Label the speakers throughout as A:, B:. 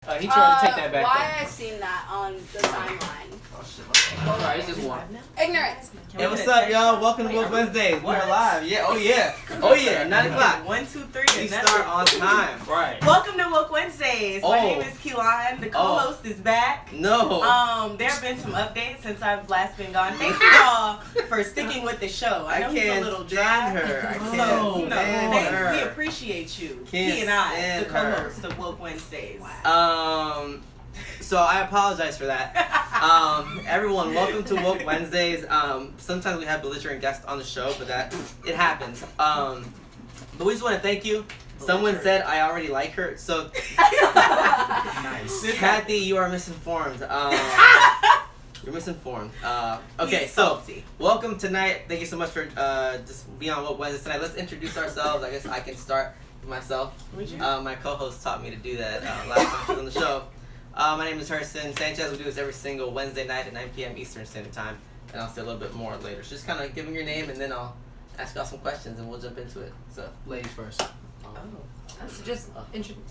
A: He tried to take that back.
B: Why I seen that on the timeline?
A: Oh shit. Alright, it's just one.
B: Ignorance.
C: Hey, what's up, y'all? Welcome to Woke Wednesdays. We're live. Yeah, oh yeah. 9 o'clock.
D: 1, 2, 3.
C: We start on time.
A: Right.
D: Welcome to Woke Wednesdays. My name is Keelan. The co-host is back.
C: No.
D: There have been some updates since I've last been gone. Thank you all for sticking with the show. I know he's a little dry.
C: her. I
D: So,
C: can't stand
D: we
C: her.
D: appreciate you.
C: Can't
D: He and I,
C: stand
D: the co-host of Woke Wednesdays.
C: So I apologize for that. Everyone, welcome to Woke Wednesdays. Sometimes we have belligerent guests on the show, but it happens. But we just want to thank you. Someone said I already like her, so
A: Nice.
C: Kathy, you are misinformed. You're misinformed. Okay, so welcome tonight. Thank you so much for just being on Woke Wednesdays tonight. Let's introduce ourselves. I guess I can start with myself. My co-host taught me to do that last time she was on the show. My name is Hurston Sanchez. We do this every single Wednesday night at 9 p.m. Eastern Standard Time, and I'll say a little bit more later. So just kind of giving your name, and then I'll ask y'all some questions, and we'll jump into it. So,
A: Ladies first.
E: So just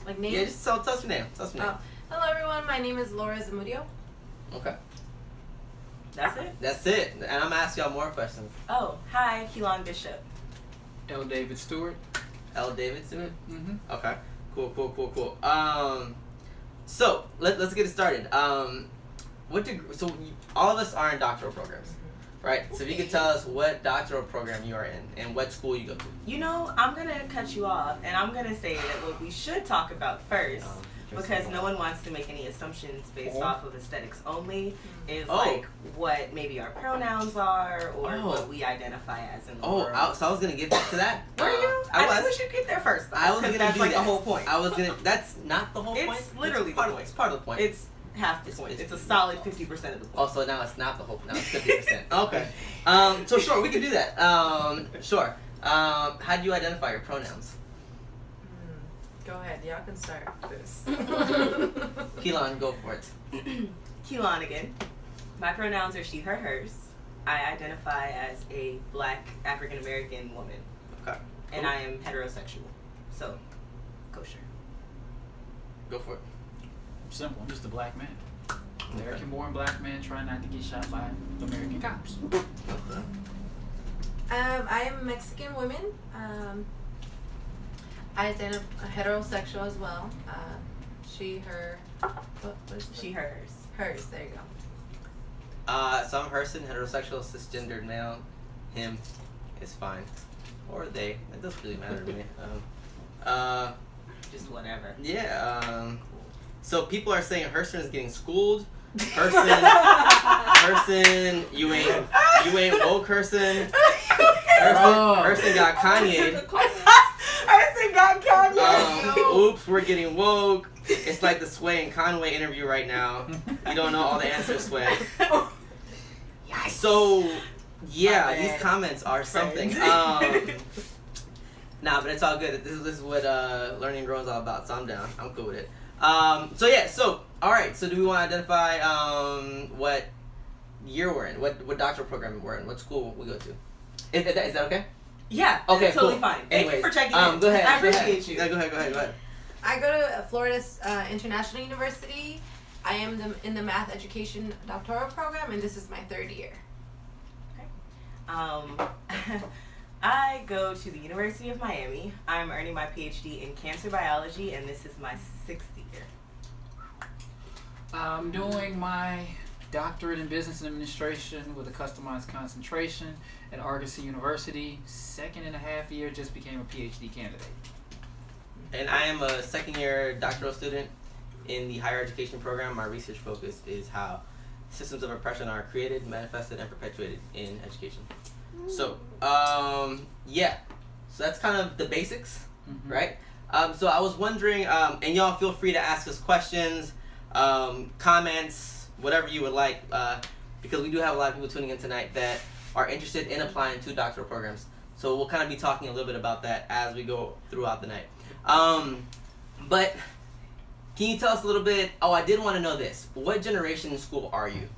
E: like names?
C: yeah, just tell us your name. Tell us your name.
E: Hello everyone, my name is Laura Zamudio.
C: Okay.
D: That's it?
C: That's it. And I'm gonna ask y'all more questions.
D: Oh, hi, Keelan Bishop.
A: L. David Stewart.
C: L. David Stewart?
A: Mm-hmm.
C: Okay. Cool. So let's get it started. So all of us are in doctoral programs, right? So if you could tell us what doctoral program you are in and what school you go to.
D: You know, I'm going to cut you off, and I'm going to say that what we should talk about first, because no one wants to make any assumptions based off of aesthetics only, is like what maybe our pronouns are or what we identify as in the world.
C: So I was gonna get back to that.
D: Were you? I think we should get there first.
C: I was gonna
D: that's
C: do
D: like
C: that.
D: the whole point.
C: That's not the whole point.
D: It's literally
C: part
D: the point.
C: It's part of the point.
D: It's half the point. It's a solid 50% of the point.
C: Oh, so now it's not the whole point. Now it's 50%. Okay. So sure, we can do that. Sure. How do you identify your pronouns?
E: Go ahead, y'all can start this.
C: Keelan, go for it.
D: Keelan again. My pronouns are she, her, hers. I identify as a black African American woman.
C: Okay.
D: And I am heterosexual. So, kosher.
C: Go for it.
A: Simple. I'm just a black man. American-born black man trying not to get shot by American cops.
E: I am a Mexican woman. I identify heterosexual as well. She, her. What is
D: She, her, hers.
E: Hers. There you go.
C: So I'm Hurston, heterosexual, cisgendered male. Him is fine. Or they. It doesn't really matter to me.
D: Just whatever.
C: Yeah. So people are saying Hurston is getting schooled. Hurston, you ain't woke, Hurston. Hurston got Kanye.
D: Hurston got Kanye.
C: Oops, we're getting woke. It's like the Sway and Conway interview right now. You don't know all the answers, Sway. So, yeah, these comments are something. Nah, but it's all good. This is what learning and growing is all about. So I'm down. I'm cool with it. All right. So do we want to identify what year we're in? What doctoral program we're in? What school we go to? Is that okay?
D: Yeah.
C: Okay.
D: Totally
C: cool.
D: fine. Thank you for checking in.
C: Go ahead.
D: I appreciate you.
C: Yeah, go ahead.
E: I go to Florida International University. I am in the math education doctoral program, and this is my third year.
D: Okay. I go to the University of Miami. I'm earning my PhD in cancer biology, and this is my 6th year.
A: I'm doing my doctorate in business administration with a customized concentration at Arrogance University. 2.5 year, just became a PhD candidate.
C: And I am a second-year doctoral student in the higher education program. My research focus is how systems of oppression are created, manifested, and perpetuated in education. So, yeah. So that's kind of the basics, right? So I was wondering, and y'all feel free to ask us questions, comments, whatever you would like, because we do have a lot of people tuning in tonight that are interested in applying to doctoral programs. So we'll kind of be talking a little bit about that as we go throughout the night. But can you tell us a little bit? Oh, I did want to know this. What generation in school are you?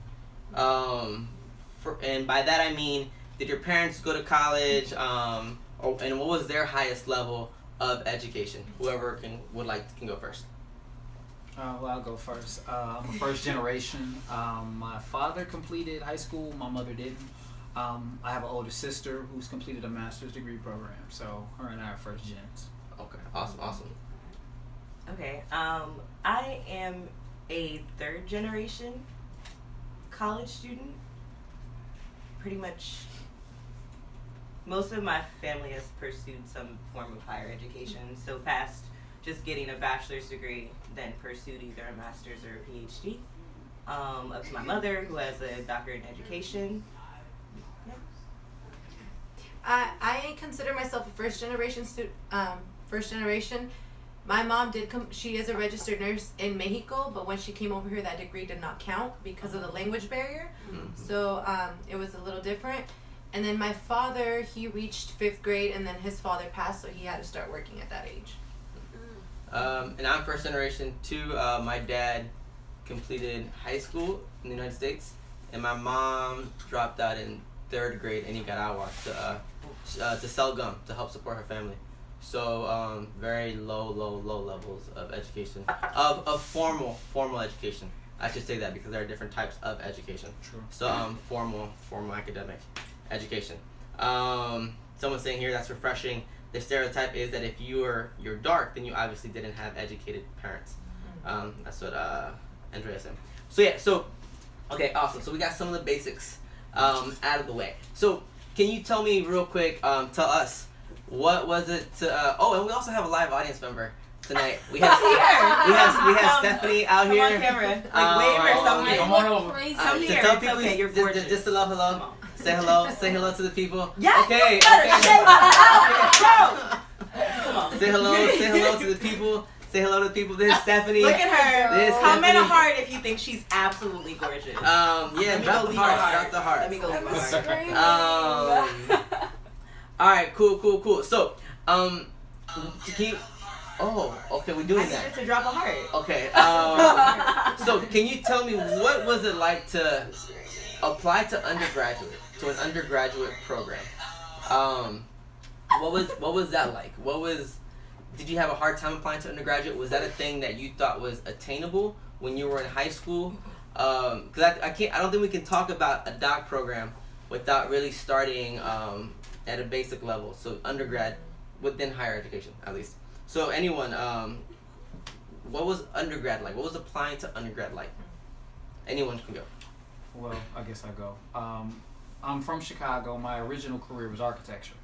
C: And by that I mean, did your parents go to college? And what was their highest level of education? Whoever can go first.
A: Well, I'll go first. I'm a first generation. My father completed high school. My mother didn't. I have an older sister who's completed a master's degree program. So her and I are first gens.
C: Okay, awesome.
D: Okay, I am a third generation college student. Pretty much most of my family has pursued some form of higher education. So past just getting a bachelor's degree, then pursued either a master's or a PhD. Up to my mother, who has a doctorate in education. Yeah.
E: I consider myself a first generation student. First generation. My mom did come. She is a registered nurse in Mexico, but when she came over here, that degree did not count because of the language barrier.
C: Mm-hmm.
E: So it was a little different. And then my father, he reached 5th grade, and then his father passed, so he had to start working at that age.
C: And I'm first generation too. My dad completed high school in the United States, and my mom dropped out in 3rd grade, and he got out to sell gum to help support her family. So very low levels of education, of formal education. I should say that because there are different types of education.
A: True.
C: So formal academic education. Someone's saying here that's refreshing. The stereotype is that if you're dark, then you obviously didn't have educated parents. That's what Andrea's saying. So okay, awesome. So we got some of the basics out of the way. So can you tell me real quick? Tell us. What was it to, and we also have a live audience member tonight. We have Stephanie out here.
D: Come on camera. Wave or something.
A: Come on over.
D: Come here.
C: Tell
D: It's
C: people
D: okay. You're gorgeous.
C: just a little hello. Say hello. Say hello to the people.
D: Yeah.
C: Okay.
D: Come on.
C: Say hello to the people. Say hello to the people. This is Stephanie.
D: Look at her.
C: This is
D: Comment
C: Stephanie.
D: a heart if you think she's absolutely gorgeous.
C: Yeah, drop the heart. Drop the heart.
D: Let me go leave my heart.
C: All right, cool. So, can you? Oh, okay, we're doing
D: I
C: that.
D: needed to drop a heart.
C: Okay. So, can you tell me what was it like to apply to an undergraduate program? What was that like? Did you have a hard time applying to undergraduate? Was that a thing that you thought was attainable when you were in high school? Because I don't think we can talk about a doc program without really starting at a basic level. So undergrad within higher education, at least. So anyone, what was undergrad like? What was applying to undergrad like? Anyone can go.
A: Well, I guess I go. I'm from Chicago. My original career was architecture.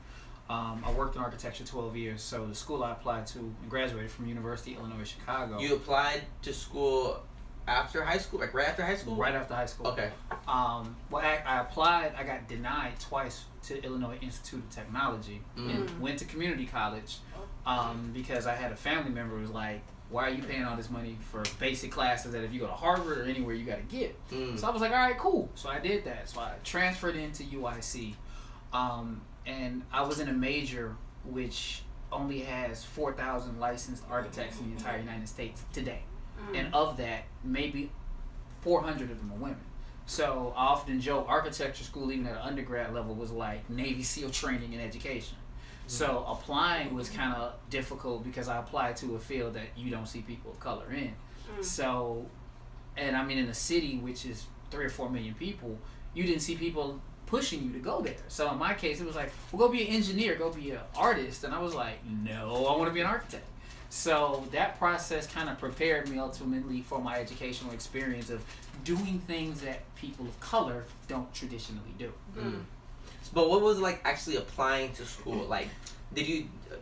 A: I worked in architecture 12 years, so the school I applied to and graduated from University of Illinois Chicago.
C: You applied to school after high school, like right after high school?
A: Right after high school.
C: Okay.
A: Well, I applied. I got denied twice to Illinois Institute of Technology and went to community college because I had a family member who was like, why are you paying all this money for basic classes that if you go to Harvard or anywhere you got to get? So I was like, all right, cool. So I did that. So I transferred into UIC. And I was in a major which only has 4,000 licensed architects in the entire United States today. And of that, maybe 400 of them are women. So I often joke, architecture school, even at an undergrad level, was like Navy SEAL training and education. So applying was kind of difficult because I applied to a field that you don't see people of color in. So, and I mean in a city which is 3 or 4 million people, you didn't see people pushing you to go there. So in my case, it was like, well, go be an engineer, go be an artist. And I was like, no, I want to be an architect. So that process kind of prepared me ultimately for my educational experience of doing things that people of color don't traditionally do.
C: But what was it like actually applying to school? Like,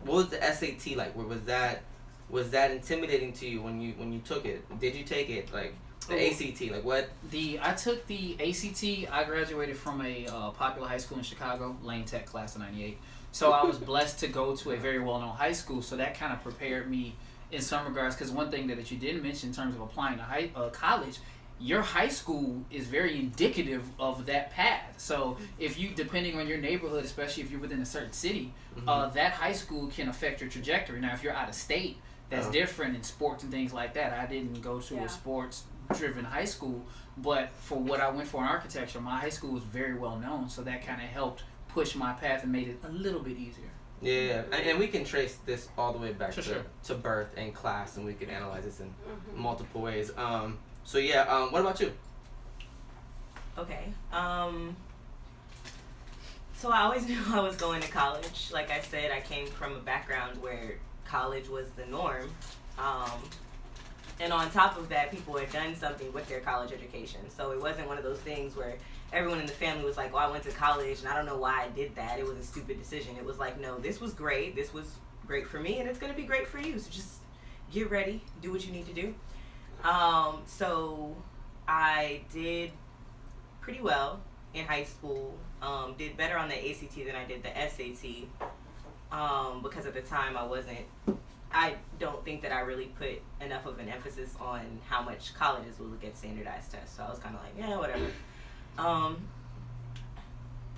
C: what was the SAT like? Was that intimidating to you when you took it? Did you take it? Like, the ACT, like what?
A: I took the ACT. I graduated from a popular high school in Chicago, Lane Tech, class of '98. So I was blessed to go to a very well-known high school. So that kind of prepared me in some regards. Because one thing that you didn't mention in terms of applying to college, your high school is very indicative of that path. So if you, depending on your neighborhood, especially if you're within a certain city, that high school can affect your trajectory. Now, if you're out of state, that's different in sports and things like that. I didn't go to a sports-driven high school, but for what I went for in architecture, my high school was very well known, so that kind of helped push my path and made it a little bit easier.
C: Yeah, and we can trace this all the way back
A: Sure.
C: to birth and class, and we can analyze this in multiple ways. So yeah, what about you?
D: Okay. So I always knew I was going to college. Like I said, I came from a background where college was the norm. And on top of that, people had done something with their college education. So it wasn't one of those things where everyone in the family was like, well, I went to college and I don't know why I did that. It was a stupid decision. It was like, no, this was great. This was great for me and it's going to be great for you. So just get ready, do what you need to do. So I did pretty well in high school. Did better on the ACT than I did the SAT. Because at the time I don't think that I really put enough of an emphasis on how much colleges would look at standardized tests. So I was kind of like, yeah, whatever.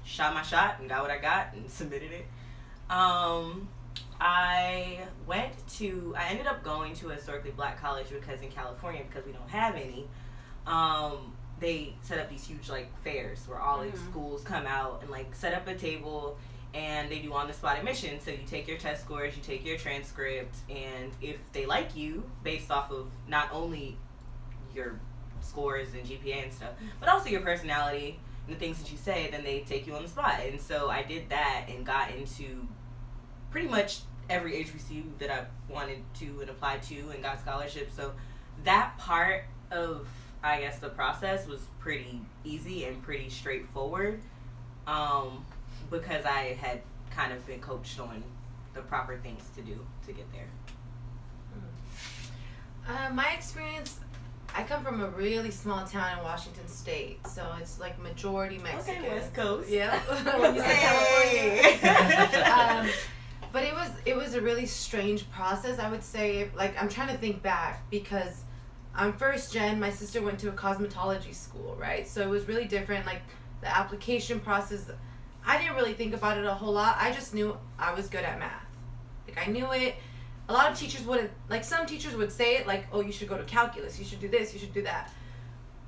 D: Shot my shot and got what I got and submitted it. I ended up going to a historically black college because in California, because we don't have any, they set up these huge like fairs where all like schools come out and like set up a table and they do on the spot admission. So you take your test scores, you take your transcript, and if they like you based off of not only your scores and GPA and stuff, but also your personality and the things that you say, then they take you on the spot. And so I did that and got into pretty much every HBCU that I wanted to and applied to and got scholarships. So that part of, I guess, the process was pretty easy and pretty straightforward, because I had kind of been coached on the proper things to do to get there.
E: My experience, I come from a really small town in Washington State, so it's like majority Mexican.
D: Okay, West Coast.
E: Yeah. When you say California. But it was a really strange process, I would say. Like, I'm trying to think back because I'm first gen. My sister went to a cosmetology school, right? So it was really different. Like, the application process, I didn't really think about it a whole lot. I just knew I was good at math. Like, I knew it. A lot of teachers wouldn't, like, some teachers would say it, like, oh, you should go to calculus, you should do this, you should do that.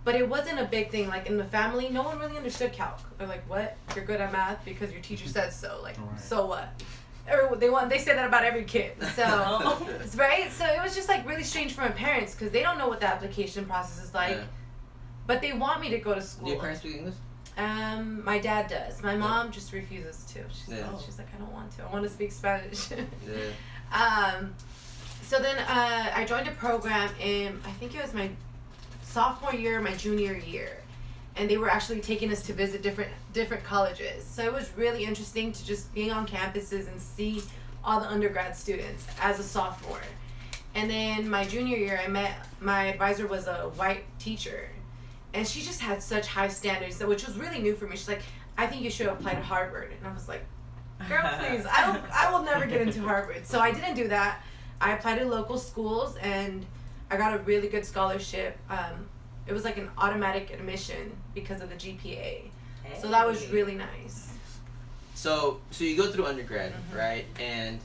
E: But it wasn't a big thing. Like, in the family, no one really understood calc. They're like, what? You're good at math because your teacher said so. Like, right. So what? They say that about every kid. So, right? So it was just, like, really strange for my parents because they don't know what the application process is like. Yeah. But they want me to go to school.
C: Do your parents speak English?
E: My dad does. My mom just refuses to. She's like, I don't want to. I want to speak Spanish. So then I joined a program in, I think it was my sophomore year, my junior year. And they were actually taking us to visit different colleges. So it was really interesting to just being on campuses and see all the undergrad students as a sophomore. And then my junior year, my advisor was a white teacher. And she just had such high standards, which was really new for me. She's like, I think you should apply to Harvard. And I was like, girl, please, I will never get into Harvard. So I didn't do that. I applied to local schools, and I got a really good scholarship. It was like an automatic admission because of the GPA. Hey. So that was really nice.
C: So you go through undergrad, right? And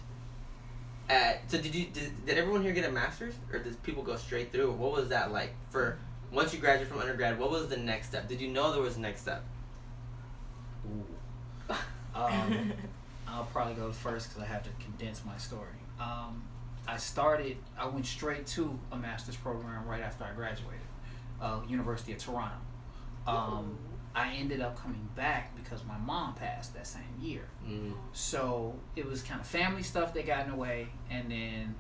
C: did everyone here get a master's, or did people go straight through? What was that like for? Once you graduate from undergrad, what was the next step? Did you know there was a next step?
A: Ooh. I'll probably go first because I have to condense my story. I went straight to a master's program right after I graduated, University of Toronto. I ended up coming back because my mom passed that same year. So it was kind of family stuff that got in the way, and then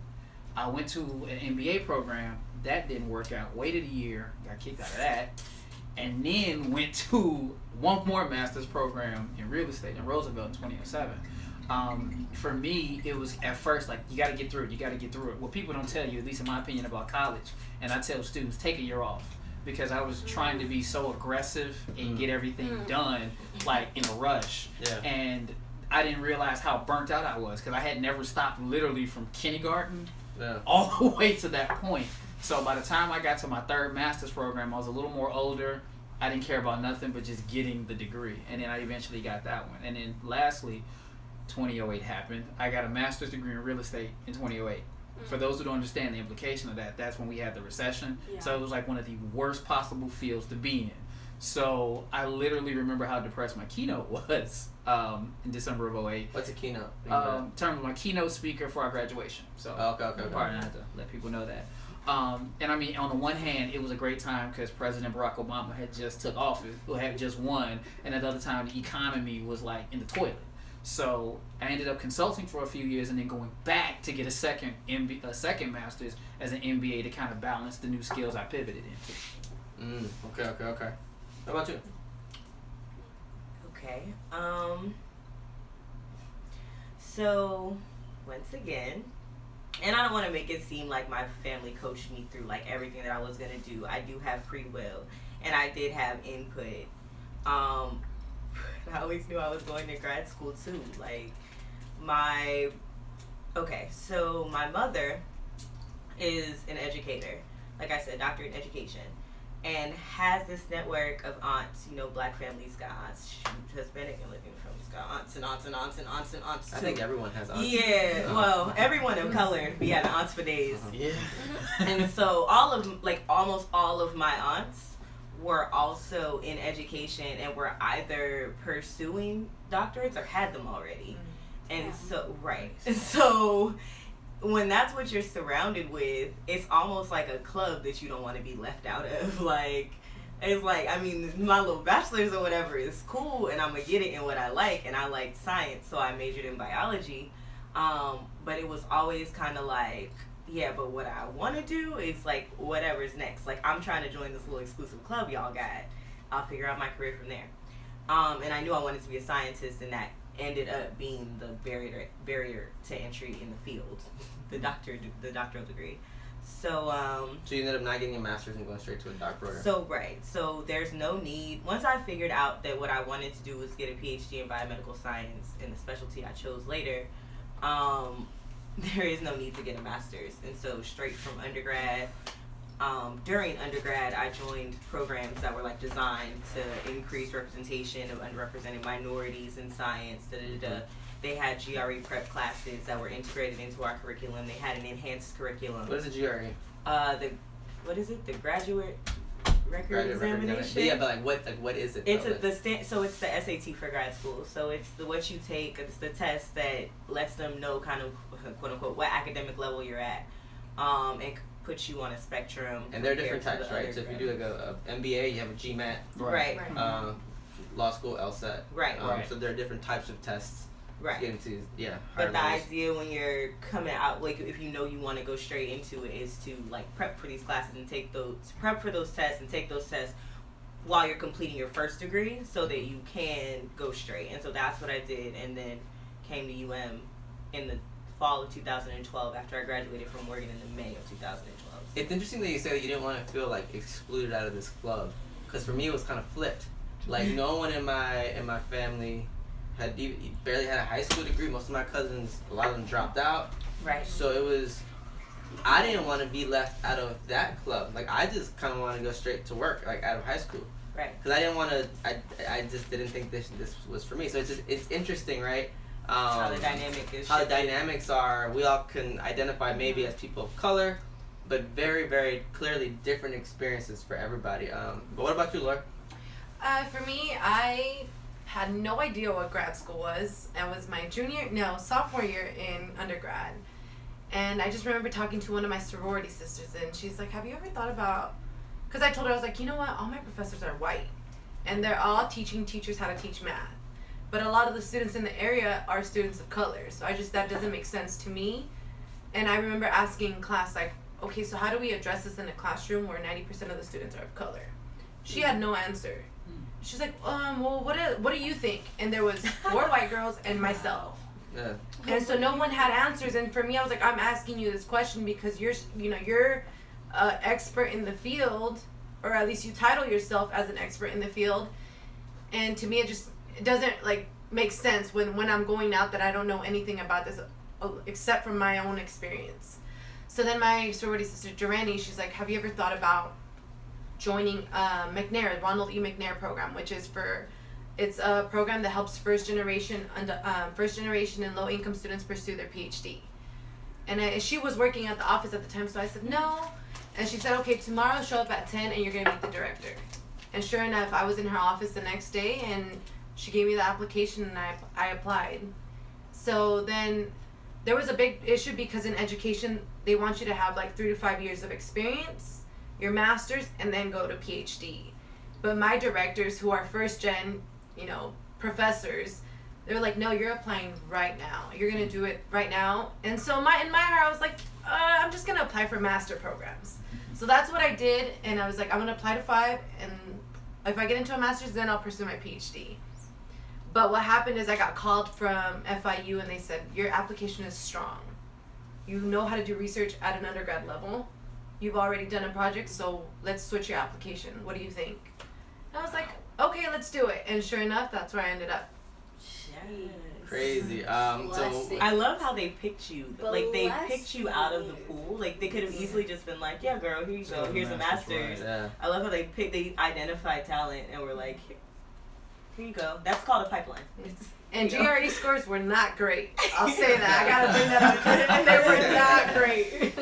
A: I went to an MBA program. That didn't work out. Waited a year, got kicked out of that, and then went to one more master's program in real estate in Roosevelt in 2007. For me, it was at first like, you got to get through it. You got to get through it. What people don't tell you, at least in my opinion, about college, and I tell students, take a year off, because I was trying to be so aggressive and get everything done like in a rush, and I didn't realize how burnt out I was because I had never stopped literally from kindergarten all the way to that point. So by the time I got to my third master's program, I was a little more older. I didn't care about nothing but just getting the degree. And then I eventually got that one. And then lastly, 2008 happened. I got a master's degree in real estate in 2008. For those who don't understand the implication of that, that's when we had the recession. Yeah. So it was like one of the worst possible fields to be in. So I literally remember how depressed my keynote was in December of 2008.
C: What's a keynote?
A: Term my keynote speaker for our graduation. So
C: okay.
A: Part, I have to let people know that. And I mean, on the one hand, it was a great time because President Barack Obama had just took office, had just won, and at the other time, the economy was like in the toilet. So I ended up consulting for a few years and then going back to get a second master's as an MBA to kind of balance the new skills I pivoted into.
C: Okay. How about you?
D: Okay. So once again, and I don't want to make it seem like my family coached me through like everything that I was gonna do. I do have free will, and I did have input. I always knew I was going to grad school too. Like so my mother is an educator. Like I said, doctorate in education. And has this network of aunts, black families got aunts. Hispanic and living families got aunts and aunts and aunts and aunts and aunts too.
C: I think everyone has aunts.
D: Yeah, well, everyone of color, we had aunts for days.
A: Yeah.
D: And so almost all of my aunts were also in education and were either pursuing doctorates or had them already. And so, right. So when that's what you're surrounded with, it's almost like a club that you don't want to be left out of. Like, it's like, I mean, my little bachelor's or whatever is cool, and I'm going to get it in what I like, and I like science, so I majored in biology. But it was always kind of like, yeah, but what I want to do is, like, whatever's next. Like, I'm trying to join this little exclusive club y'all got. I'll figure out my career from there. And I knew I wanted to be a scientist, and that ended up being the barrier to entry in the field, the doctoral degree. So
C: you ended up not getting a master's and going straight to a doctoral program.
D: So there's no need. Once I figured out that what I wanted to do was get a PhD in biomedical science in the specialty I chose later, there is no need to get a master's. And so straight from undergrad, during undergrad, I joined programs that were like designed to increase representation of underrepresented minorities in science. They had GRE prep classes that were integrated into our curriculum. They had an enhanced curriculum.
C: What is a GRE?
D: The graduate record examination.
C: But yeah, but what is it?
D: It's so it's the SAT for grad school. So it's what you take. It's the test that lets them know kind of quote unquote what academic level you're at, and puts you on a spectrum.
C: And there are different types, right? So if you do like a MBA, you have a GMAT.
D: Right.
C: Law school, LSAT.
D: Right.
C: So there are different types of tests.
D: Right.
C: Get into
D: but the idea when you're coming out, like if you know you want to go straight into it, is to like prep for these classes and prep for those tests and take those tests while you're completing your first degree, so that you can go straight. And so that's what I did, and then came to UM in the fall of 2012 after I graduated from Morgan in the May of 2012.
C: It's interesting that you say that you didn't want to feel like excluded out of this club, because for me it was kind of flipped. Like no one in my family had barely had a high school degree. Most of my cousins, a lot of them dropped out.
D: Right.
C: So it was, I didn't want to be left out of that club. Like I just kind of wanted to go straight to work, like out of high school.
D: Right.
C: Because I didn't want to. I just didn't think this was for me. So it's interesting, right?
D: How the dynamic is.
C: How the dynamics are. We all can identify maybe as people of color, but very, very clearly different experiences for everybody. But what about you, Laura?
E: For me, I had no idea what grad school was. It was my sophomore year in undergrad. And I just remember talking to one of my sorority sisters, and she's like, have you ever thought about, because I told her, I was like, you know what, all my professors are white, and they're all teaching teachers how to teach math. But a lot of the students in the area are students of color, so that doesn't make sense to me. And I remember asking class, like, okay, so how do we address this in a classroom where 90% of the students are of color? She had no answer. She's like, well, what do you think? And there was 4 white girls and myself.
C: Yeah.
E: And so no one had answers. And for me, I was like, I'm asking you this question because you're expert in the field, or at least you title yourself as an expert in the field. And to me, it doesn't like make sense when I'm going out that I don't know anything about this except from my own experience. So then my sorority sister Durrani, she's like, have you ever thought about joining Ronald E. McNair program, which is it's a program that helps first generation and low income students pursue their PhD. And she was working at the office at the time, so I said no. And she said, okay, tomorrow show up at 10 and you're gonna meet the director. And sure enough, I was in her office the next day, and she gave me the application, and I applied. So then there was a big issue because in education, they want you to have like 3 to 5 years of experience, your master's, and then go to PhD. But my directors, who are first gen, professors, they're like, no, you're applying right now. You're going to do it right now. And so in my heart, I was like, I'm just going to apply for master programs. So that's what I did. And I was like, I'm going to apply to 5. And if I get into a master's, then I'll pursue my PhD. But what happened is I got called from FIU, and they said, your application is strong. You know how to do research at an undergrad level. You've already done a project, so let's switch your application. What do you think? And I was like, okay, let's do it. And sure enough, that's where I ended up.
C: Crazy. So
D: I love how they picked you. Like, they picked you out of the pool. Like, they could have easily just been like, yeah, girl, here you go. Here's a master's.
C: Yeah.
D: I love how they identified talent and were like, here you go. That's called a pipeline.
E: And GRE scores were not great. I'll say that. I gotta bring that up. And they were not great.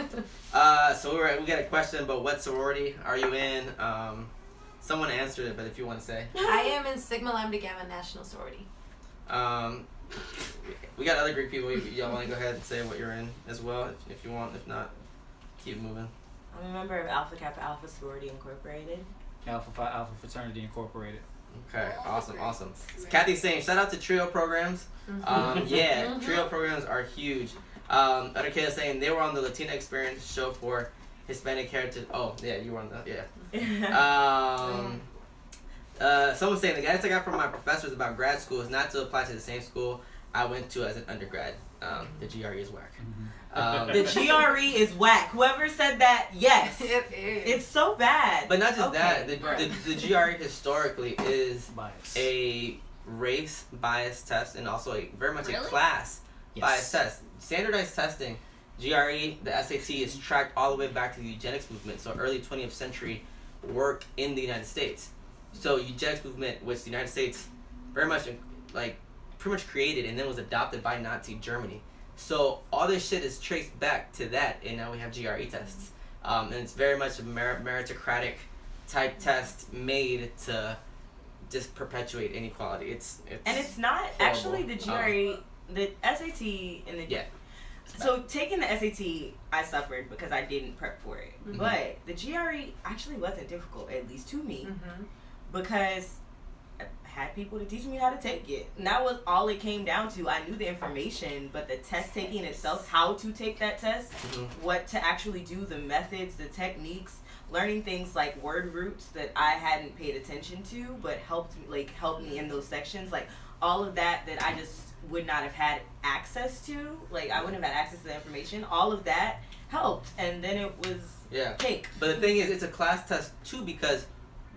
C: So we got a question about what sorority are you in? Someone answered it, but if you want to say.
E: I am in Sigma Lambda Gamma National Sorority.
C: We got other Greek people. Y'all want to go ahead and say what you're in as well, if you want. If not, keep moving.
D: I'm a member of Alpha Kappa Alpha Sorority Incorporated.
A: Alpha Phi Alpha Fraternity Incorporated.
C: Okay, awesome. So Kathy's saying, shout out to trio programs. Yeah, trio programs are huge. Other kid is saying they were on the Latina Experience show for Hispanic heritage. Oh, yeah, you were on that. Yeah. Someone's saying the guidance I got from my professors about grad school is not to apply to the same school I went to as an undergrad. The GRE is whack.
D: The GRE is whack. Whoever said that, yes.
E: It is.
D: It's so bad.
C: But not just that. The GRE historically is a race bias test and also very much a class bias test. Standardized testing, GRE, the SAT is tracked all the way back to the eugenics movement, so early 20th century work in the United States. So eugenics movement, which the United States very much pretty much created and then was adopted by Nazi Germany. So all this shit is traced back to that, and now we have GRE tests. And it's very much a meritocratic type test made to just perpetuate inequality. It's
D: not
C: horrible.
D: Actually the GRE, the SAT and the So taking the SAT, I suffered because I didn't prep for it. Mm-hmm. But the GRE actually wasn't difficult, at least to me, because I had people to teach me how to take it. And that was all it came down to. I knew the information, but the test taking itself, how to take that test, what to actually do, the methods, the techniques, learning things like word roots that I hadn't paid attention to, but helped me in those sections, like all of that I just would not have had access to. Like, I wouldn't have had access to the information. All of that helped, and then it was cake.
C: But the thing is, it's a class test too, because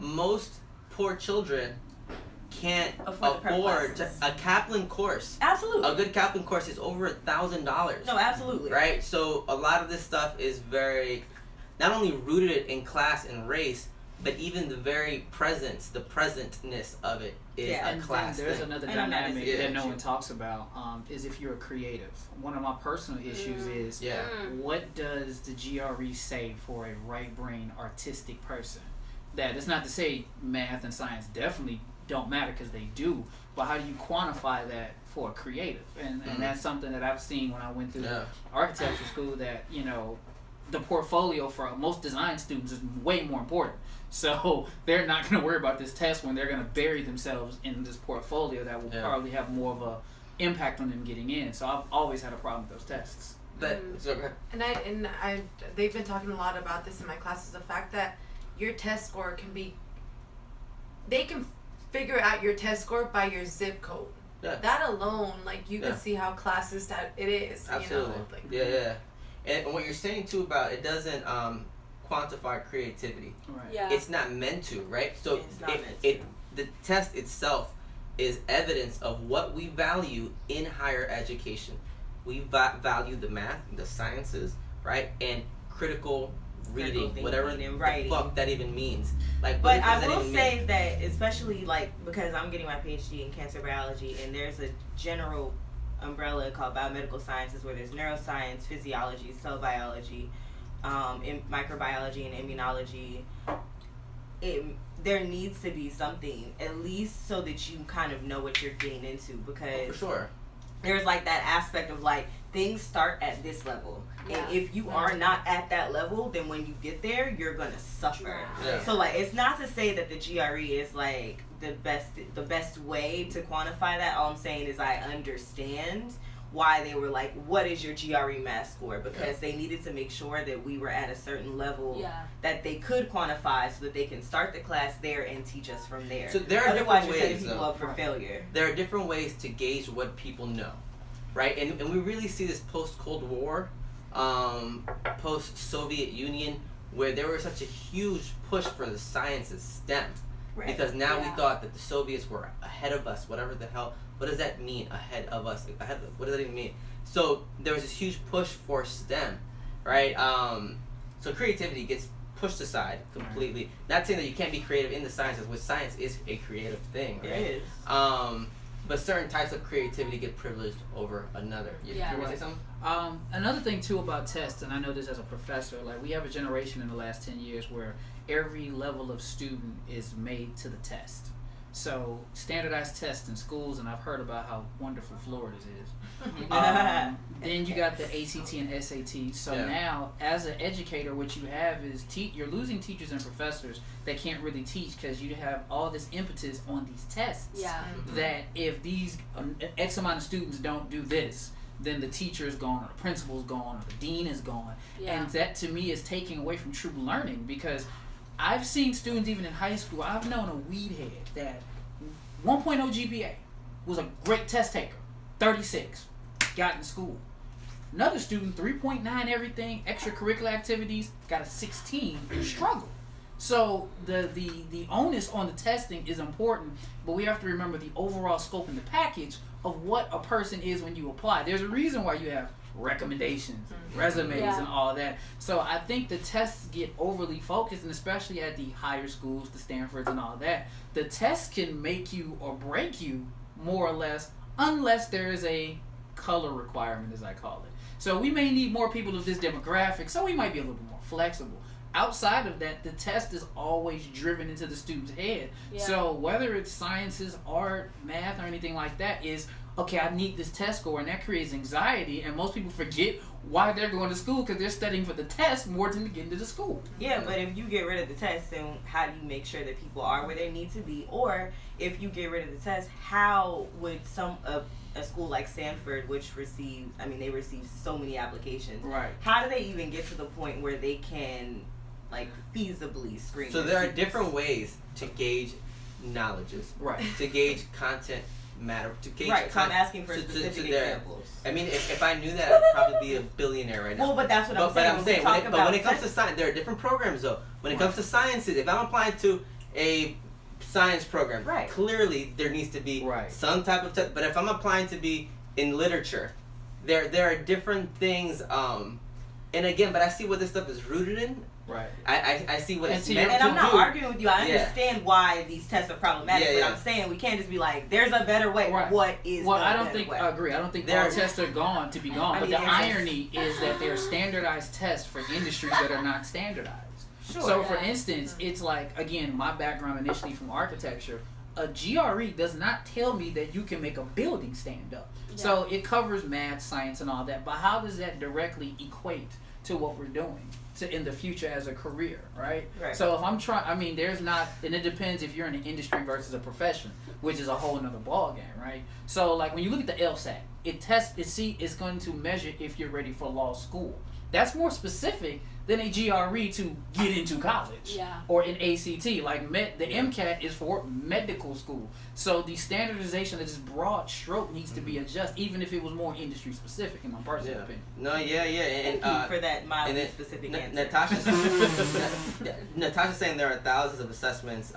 C: most poor children can't afford a Kaplan course.
D: Absolutely.
C: A good Kaplan course is over $1,000.
D: No, absolutely.
C: Right? So a lot of this stuff is very, not only rooted in class and race, but even the very presence, the presentness of it is a class thing.
A: There's another dynamic that no one talks about, is if you're a creative. One of my personal issues is, what does the GRE say for a right brain artistic person? That it's not to say math and science definitely don't matter, because they do, but how do you quantify that for a creative? And that's something that I've seen when I went through architecture school, that the portfolio for most design students is way more important. So they're not going to worry about this test when they're going to bury themselves in this portfolio that will probably have more of a impact on them getting in. So I've always had a problem with those tests.
C: But
E: they've been talking a lot about this in my classes, the fact that your test score they can figure out your test score by your zip code. That alone, you can see how classist that it is.
C: Absolutely. And what you're saying too about it doesn't quantify creativity.
A: Right.
B: Yeah.
C: It's not meant to, right? So the test itself is evidence of what we value in higher education. We value the math, the sciences, right, and critical reading, whatever the fuck that even means. But
D: I will say that, especially because I'm getting my PhD in cancer biology, and there's a general umbrella called biomedical sciences, where there's neuroscience, physiology, cell biology, microbiology, and immunology. there needs to be something, at least so that you kind of know what you're getting into, because
C: for sure.
D: There's like that aspect of like things start at this level, and if you are not at that level, then when you get there, you're gonna suffer.
C: Yeah.
D: So like, it's not to say that the GRE is like the best way to quantify that. All I'm saying is I understand why they were like, what is your GRE math score? Because they needed to make sure that we were at a certain level that they could quantify, so that they can start the class there and teach us from there.
C: So there are
D: Otherwise,
C: different
D: you're setting
C: ways
D: people up for failure.
C: There are different ways to gauge what people know, right? And we really see this post-Cold War, post-Soviet Union, where there was such a huge push for the sciences, STEM. Right. Because now we thought that the Soviets were ahead of us, whatever the hell. What does that mean, ahead of us? What does that even mean? So there was this huge push for STEM, right? So creativity gets pushed aside completely. Not saying that you can't be creative in the sciences, which science is a creative thing, right?
D: It is.
C: But certain types of creativity get privileged over another. You want to say something?
A: Another thing too about tests, and I know this as a professor, like we have a generation in the last 10 years where every level of student is made to the test. So standardized tests in schools, and I've heard about how wonderful Florida's is. Then you got the ACT and SAT. So now, as an educator, what you have is you're losing teachers and professors that can't really teach because you have all this impetus on these tests. That if these X amount of students don't do this, then the teacher is gone, or the principal is gone, or the dean is gone. And that to me is taking away from true learning, because I've seen students even in high school. I've known a weed head that 1.0 GPA, was a great test taker, 36, got in school. Another student, 3.9 everything, extracurricular activities, got a 16, struggle. So the onus on the testing is important, but we have to remember the overall scope and the package of what a person is when you apply. There's a reason why you have recommendations, resumes, and all that. So I think the tests get overly focused, and especially at the higher schools, the Stanfords and all that, the tests can make you or break you more or less, unless there is a color requirement, as I call it. So we may need more people of this demographic, so we might be a little bit more flexible. Outside of that, the test is always driven into the student's head. So whether it's sciences, art, math, or anything like that, is okay, I need this test score, and that creates anxiety, and most people forget why they're going to school, because they're studying for the test more than to get into the school.
D: Yeah, but if you get rid of the test, then how do you make sure that people are where they need to be? Or if you get rid of the test, how would a school like Stanford, which they receive so many applications, how do they even get to the point where they can like feasibly screen?
C: So there are different ways to gauge knowledges, to gauge content matter, to gauge
D: so I'm asking for specific examples.
C: I mean, if I knew that, I'd probably be a billionaire right now.
D: Well, but that's what I'm saying.
C: But I'm saying, when it comes to science, there are different programs though. When it comes to sciences, if I'm applying to a science program, clearly there needs to be some type of test. But if I'm applying to be in literature, there are different things. And again, but I see what this stuff is rooted in. I see what it's meant to do.
D: And I'm not arguing with you. I understand why these tests are problematic, but I'm saying we can't just be like, there's a better way. What is the
A: I don't
D: better
A: think
D: way?
A: I agree. I don't think all tests are gone to be gone. But the irony is that they're standardized tests for industries that are not standardized. So for instance, it's like, again, my background initially from architecture, a GRE does not tell me that you can make a building stand up. So it covers math, science, and all that. But how does that directly equate to what we're doing in the future as a career, right? So if I'm trying, there's not, and it depends if you're in an industry versus a profession, which is a whole nother ball game, right? So like when you look at the LSAT, it's going to measure if you're ready for law school. That's more specific than a GRE to get into college or an ACT. Like the MCAT is for medical school. So the standardization of this broad stroke needs to be adjusted, even if it was more industry specific, in my personal opinion.
C: No, and
D: thank you for that mildly specific answer.
C: Natasha's saying there are thousands of assessments.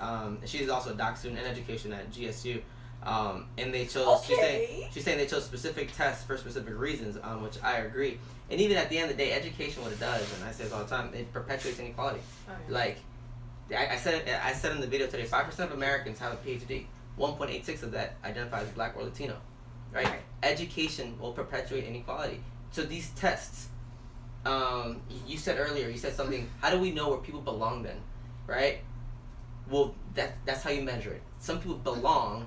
C: She's also a doc student in education at GSU. And they chose, she's saying they chose specific tests for specific reasons, which I agree. And even at the end of the day, education, what it does, and I say this all the time, it perpetuates inequality. Like, I said in the video today, 5% of Americans have a PhD. 1.86 of that identifies as Black or Latino. Right? Education will perpetuate inequality. So these tests, you said earlier, you said something, how do we know where people belong then? Right? Well, that's how you measure it. Some people belong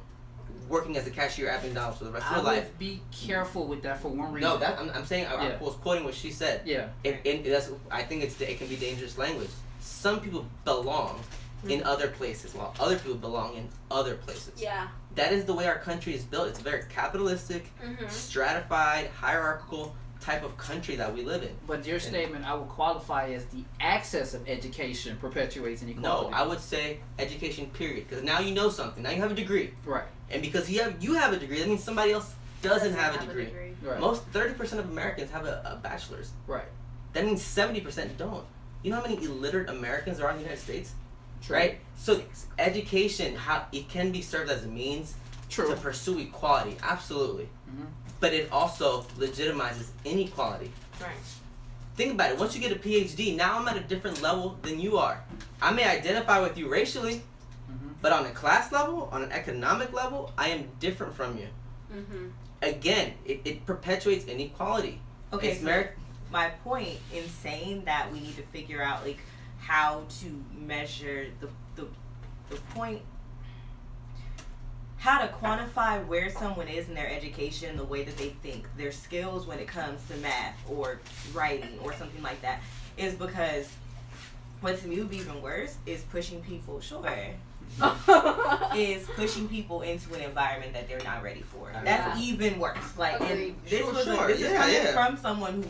C: working as a cashier at McDonald's for the rest of their life.
A: I would be careful with that for one reason.
C: No, I'm saying I was quoting what she said.
A: Yeah.
C: That's, I think it can be dangerous language. Some people belong in other places, while other people belong in other places.
B: Yeah.
C: That is the way our country is built. It's a very capitalistic, stratified, hierarchical type of country that we live in.
A: But your statement, I would qualify as the access of education perpetuates inequality.
C: No, I would say education, period. Because now you know something. Now you have a degree.
A: Right.
C: And because you have a degree, that means somebody else doesn't have a degree.
A: Right.
C: Most 30% of Americans have a bachelor's.
A: Right.
C: That means 70% don't. You know how many illiterate Americans there are in the United States?
A: True.
C: Right? So education, how it can be served as a means to pursue equality. Absolutely. But it also legitimizes inequality.
E: Right.
C: Think about it. Once you get a PhD, now I'm at a different level than you are. I may identify with you racially, but on a class level, on an economic level, I am different from you. Again, it perpetuates inequality.
D: Okay, so my point in saying that we need to figure out like how to measure the point, how to quantify where someone is in their education, the way that they think, their skills when it comes to math or writing or something like that, is because what to me would be even worse is pushing people, is pushing people into an environment that they're not ready for. That's even worse. Like, and this is coming from someone who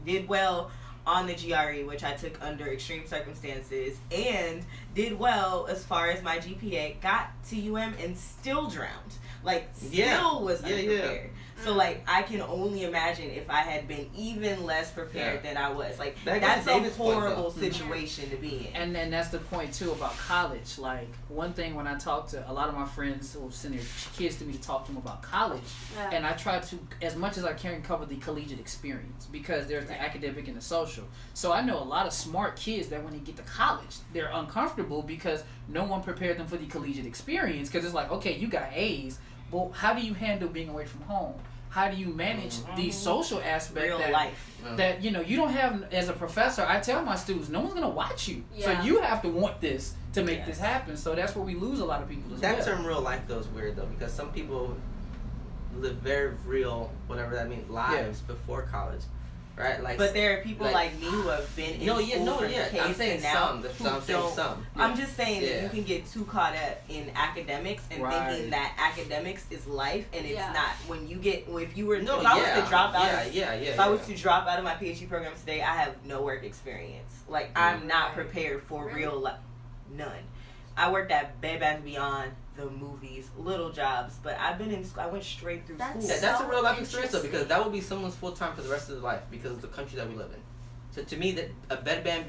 D: did well on the GRE, which I took under extreme circumstances, and did well as far as my GPA, got to UM and still drowned. Like, still was unprepared. So, like, I can only imagine if I had been even less prepared than I was. Like, that's a horrible situation to be in.
A: And then that's the point, too, about college. Like, one thing when I talk to a lot of my friends who send their kids to me to talk to them about college, and I try to, as much as I can, cover the collegiate experience, because there's the academic and the social. So I know a lot of smart kids that when they get to college, they're uncomfortable because no one prepared them for the collegiate experience, because it's like, okay, you got A's, well, how do you handle being away from home? How do you manage the social aspect that you know you don't have as a professor? I tell my students, no one's gonna watch you, so you have to want this to make this happen. So that's where we lose a lot of people.
C: That term "real life" though is weird though, because some people live very real, whatever that means, lives before college. Right, like,
D: but there are people like me who have been in school for decades.
C: I'm saying
D: now
C: some.
D: I'm just saying that you can get too caught up in academics and thinking that academics is life, and it's not. When you get, if I was to drop out of my PhD program today, I have no work experience. Like, I'm not prepared for real life. None. I worked at Bed Bath & Beyond, the movies, little jobs, but I went straight through school.
C: That's a real life experience though, because that will be someone's full time for the rest of their life because of the country that we live in. So to me, that a Bed Bath &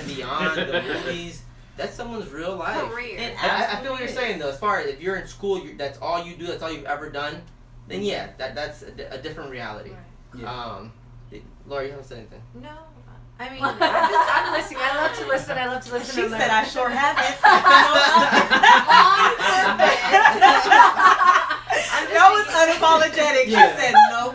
C: Beyond, the movies, that's someone's real life.
B: Career.
C: I feel what you're saying though. As far as if you're in school, that's all you do, that's all you've ever done. Then that's a different reality. Right. Laura, you haven't said anything.
E: No. I mean, I'm listening. I love to listen.
D: She said, I sure haven't. That was unapologetic. She said, no.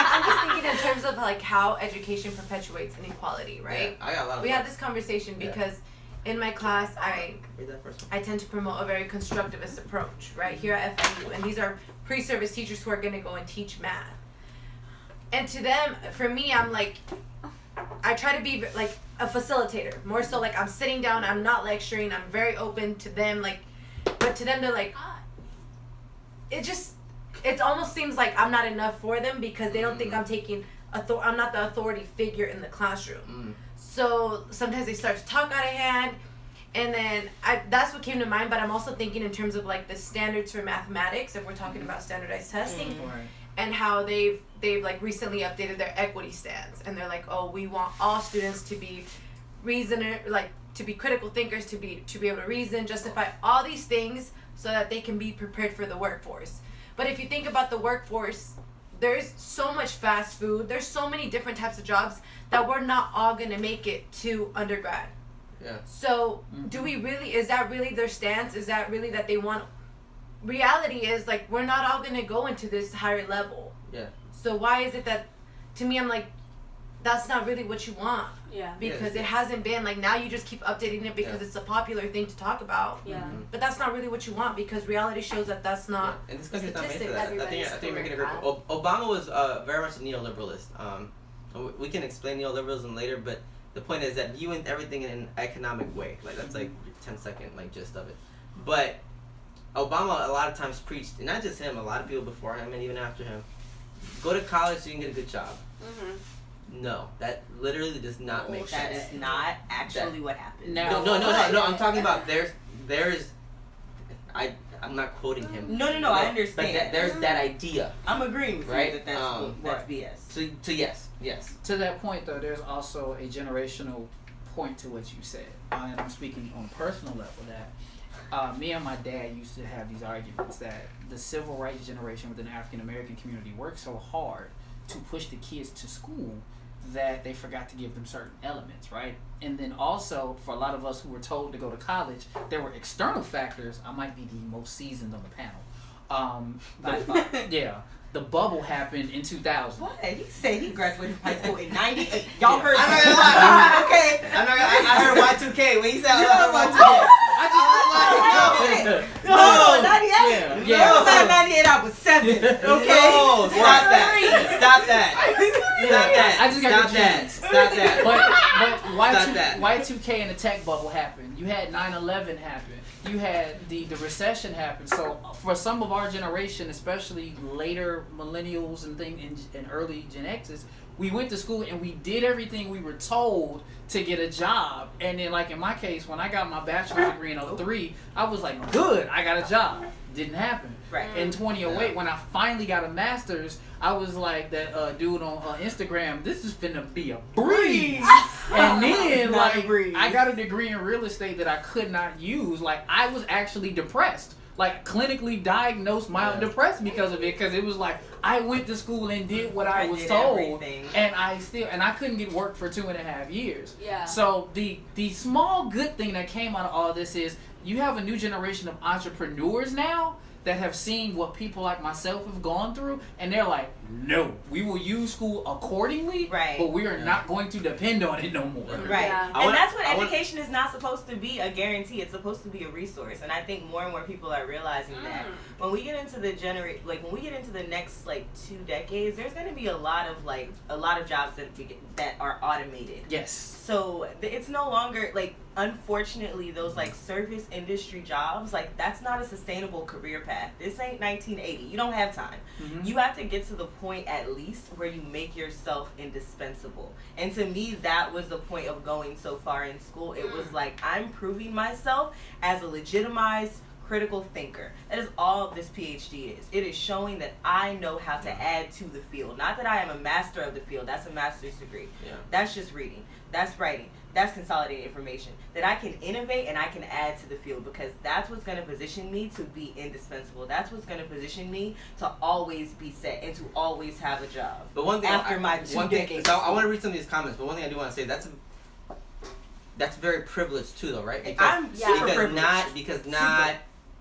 E: I'm just thinking in terms of, like, how education perpetuates inequality, right?
C: I got a lot of
E: We had this conversation because in my class, I tend to promote a very constructivist approach, right, here at FIU. And these are pre-service teachers who are going to go and teach math. And to them, for me, I'm like, I try to be like a facilitator, more so like I'm sitting down, I'm not lecturing, I'm very open to them, like, but to them they're like, it almost seems like I'm not enough for them because they don't think I'm taking I'm not the authority figure in the classroom. So sometimes they start to talk out of hand, and then that's what came to mind. But I'm also thinking in terms of like the standards for mathematics, if we're talking about standardized testing. And how they've like recently updated their equity stance, and they're like, oh, we want all students to be to be critical thinkers, to be able to reason, justify all these things, so that they can be prepared for the workforce. But if you think about the workforce, there's so much fast food, there's so many different types of jobs that we're not all gonna make it to undergrad. So is that really their stance? Is that really that they want? Reality is, like, we're not all going to go into this higher level. So why is it that, to me, I'm like, that's not really what you want.
B: Yeah.
E: Because it hasn't been like, now you just keep updating it because it's a popular thing to talk about.
B: Yeah.
E: But that's not really what you want, because reality shows that that's not.
C: And this country's not made for
E: statistic.
C: that. I think you're making a great point. Obama was very much a neoliberalist. We can explain neoliberalism later, but the point is that viewing everything in an economic way. Like, that's like 10-second like gist of it. But Obama a lot of times preached, and not just him, a lot of people before him and even after him, go to college so you can get a good job. No, that literally does not make sense.
D: That is not actually what happened.
C: No. I'm talking about I'm not quoting him.
D: No. I understand.
C: But there's that idea.
D: I'm agreeing with
C: right?
D: you that that's BS.
C: So yes.
A: To that point, though, there's also a generational point to what you said, and I'm speaking on a personal level that me and my dad used to have these arguments that the civil rights generation within the African American community worked so hard to push the kids to school that they forgot to give them certain elements, right? And then also, for a lot of us who were told to go to college, there were external factors. I might be the most seasoned on the panel. The bubble happened in 2000.
D: What? He said he graduated from high school in 98. Y'all heard
C: I'm not gonna
D: that?
C: lie.
D: Okay.
C: I heard Y2K when he said
D: No, 98.
A: Yeah.
D: I was at 98. I was 7. Okay.
C: No, stop that.
A: I just got
C: Stop that.
A: But Y2K and the tech bubble happened. You had 9/11 happen. You had the recession happen. So for some of our generation, especially later millennials and early Gen X's, we went to school and we did everything we were told to get a job. And then, like in my case, when I got my bachelor's degree in 2003, I was like, good, I got a job. Didn't happen.
D: Right.
A: In 2008, when I finally got a master's, I was like that dude on Instagram, this is finna be a breeze. And then, I got a degree in real estate that I could not use. Like, I was actually depressed. Like, clinically diagnosed mild depressed because of it. Because it was like, I went to school and did what I was told.
D: Everything.
A: And I couldn't get work for 2.5 years.
B: Yeah.
A: So the small good thing that came out of all this is you have a new generation of entrepreneurs now that have seen what people like myself have gone through, and they're like, no, we will use school accordingly, but we are not going to depend on it no more.
D: Right.
B: Yeah.
D: And that's what education is not supposed to be, a guarantee. It's supposed to be a resource. And I think more and more people are realizing that when we get into the next 2 decades, there's going to be a lot of jobs that are automated.
A: Yes.
D: So it's no longer unfortunately, those service industry jobs, that's not a sustainable career path. This ain't 1980. You don't have time. You have to get to the point at least where you make yourself indispensable. And to me, that was the point of going so far in school. It was I'm proving myself as a legitimized critical thinker. That is all this PhD is. It is showing that I know how to add to the field. Not that I am a master of the field. That's a master's degree.
C: Yeah.
D: That's just reading. That's writing. That's consolidated information. That I can innovate and I can add to the field, because that's what's going to position me to be indispensable. That's what's going to position me to always be set and to always have a job.
C: But one thing
D: after my 2 decades.
C: So I want to read some of these comments, but one thing I do want to say, that's very privileged too, though, right?
D: I'm super privileged.
C: Because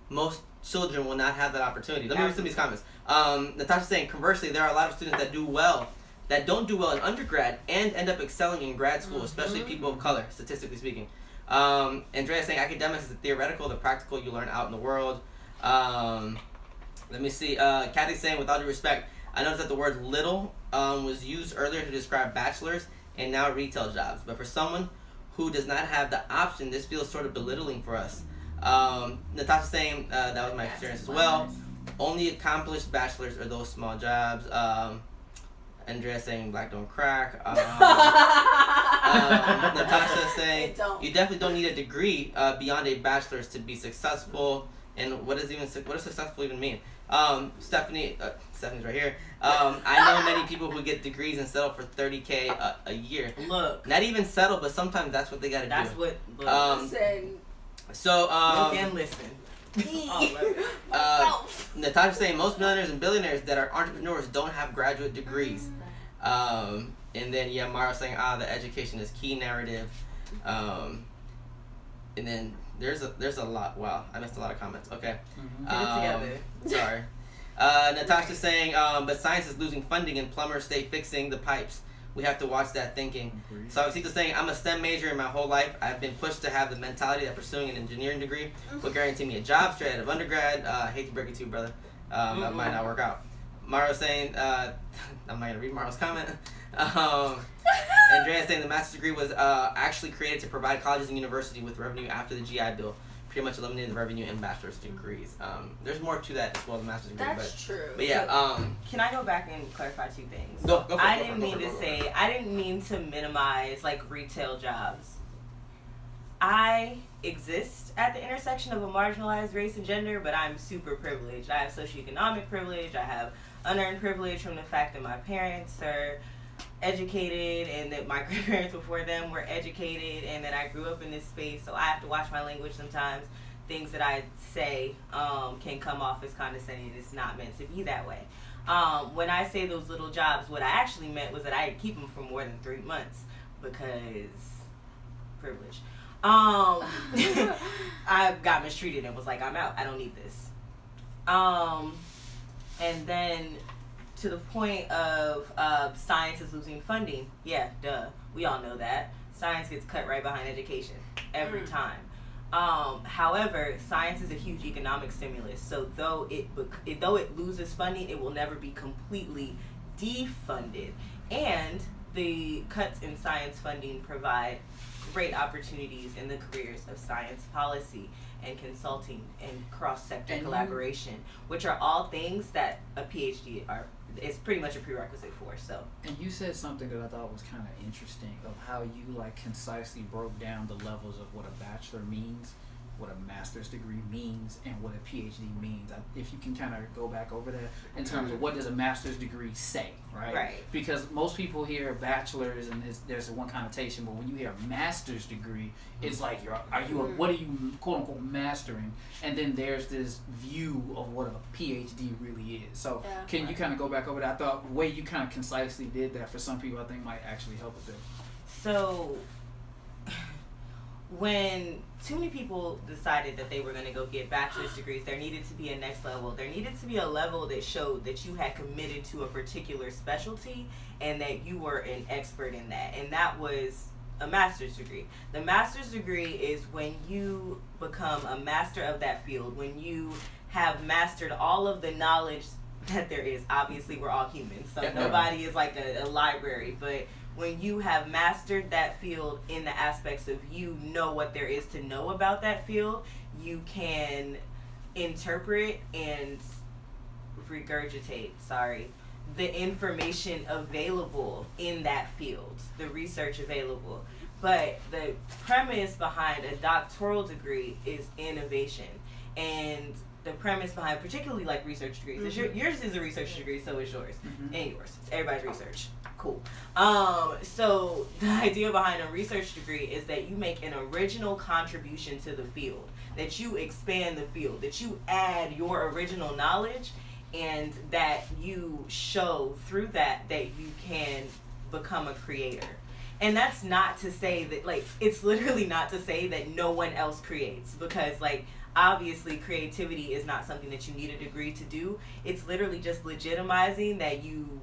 C: most children will not have that opportunity. Let me read some of these comments. Natasha's saying, conversely, there are a lot of students that don't do well in undergrad and end up excelling in grad school, especially people of color, statistically speaking. Andrea saying, academics is the theoretical, the practical you learn out in the world. Let me see. Kathy's saying, with all due respect, I noticed that the word little was used earlier to describe bachelors and now retail jobs. But for someone who does not have the option, this feels sort of belittling for us. Natasha's saying, that was my experience as well. Only accomplished bachelors are those small jobs. Andrea saying black don't crack. Natasha saying you definitely don't need a degree beyond a bachelor's to be successful. And what does successful even mean? Stephanie, Stephanie's right here. I know many people who get degrees and settle for $30K a year.
D: Look,
C: not even settle, but sometimes that's what they gotta do.
D: That's what.
B: Listen.
C: So
D: look and listen.
C: Natasha's saying most millionaires and billionaires that are entrepreneurs don't have graduate degrees. And then Mara's saying the education is key narrative. And then there's a lot. Wow, I missed a lot of comments. Okay.
D: Get it together.
C: Sorry. Natasha's saying but science is losing funding and plumbers stay fixing the pipes we have to watch that thinking. So I was saying, I'm a STEM major in my whole life. I've been pushed to have the mentality that pursuing an engineering degree will guarantee me a job straight out of undergrad. Hate to break it to you, brother. That might not work out. Mara's saying, I'm not going to read Mara's comment. Andrea's saying the master's degree was actually created to provide colleges and universities with revenue after the GI Bill. Pretty much eliminated the revenue in bachelor's degrees. There's more to that as well, the master's degree.
B: That's true.
C: But yeah,
D: can I go back and clarify two things?
C: Go for it,
D: I didn't mean to minimize like retail jobs. I exist at the intersection of a marginalized race and gender, but I'm super privileged. I have socioeconomic privilege. I have unearned privilege from the fact that my parents are educated and that my grandparents before them were educated and that I grew up in this space, so I have to watch my language sometimes. Things that I say can come off as condescending. It's not meant to be that way. When I say those little jobs, what I actually meant was that I had to keep them for more than 3 months because privilege. I got mistreated and was like, I'm out. I don't need this. And then to the point of science is losing funding. Yeah, duh. We all know that. Science gets cut right behind education every time. However, science is a huge economic stimulus. So though it loses funding, it will never be completely defunded. And the cuts in science funding provide great opportunities in the careers of science policy and consulting and cross-sector collaboration, which are all things that a PhD is pretty much a prerequisite for. So. And
A: you said something that I thought was kind of interesting of how you like concisely broke down the levels of what a bachelor means, what a master's degree means, and what a PhD means. If you can kind of go back over that in terms of what does a master's degree say, right?
D: Right.
A: Because most people hear bachelor's and there's one connotation, but when you hear a master's degree, it's like what are you quote unquote mastering? And then there's this view of what a PhD really is. So can you kind of go back over that? I thought the way you kind of concisely did that for some people I think might actually help a bit.
D: So when too many people decided that they were going to go get bachelor's degrees, there needed to be a next level. There needed to be a level that showed that you had committed to a particular specialty and that you were an expert in that. And that was a master's degree. The master's degree is when you become a master of that field, when you have mastered all of the knowledge that there is. Obviously, we're all humans, so nobody is like a library, but when you have mastered that field in the aspects of you know what there is to know about that field, you can interpret and regurgitate, the information available in that field, the research available. But the premise behind a doctoral degree is innovation. And the premise behind particularly like research degrees, yours is a research degree, so is yours, and yours. It's everybody's research. Cool. So the idea behind a research degree is that you make an original contribution to the field, that you expand the field, that you add your original knowledge, and that you show through that you can become a creator. And that's not to say that, like, it's literally not to say that no one else creates, because, like, obviously creativity is not something that you need a degree to do. It's literally just legitimizing that you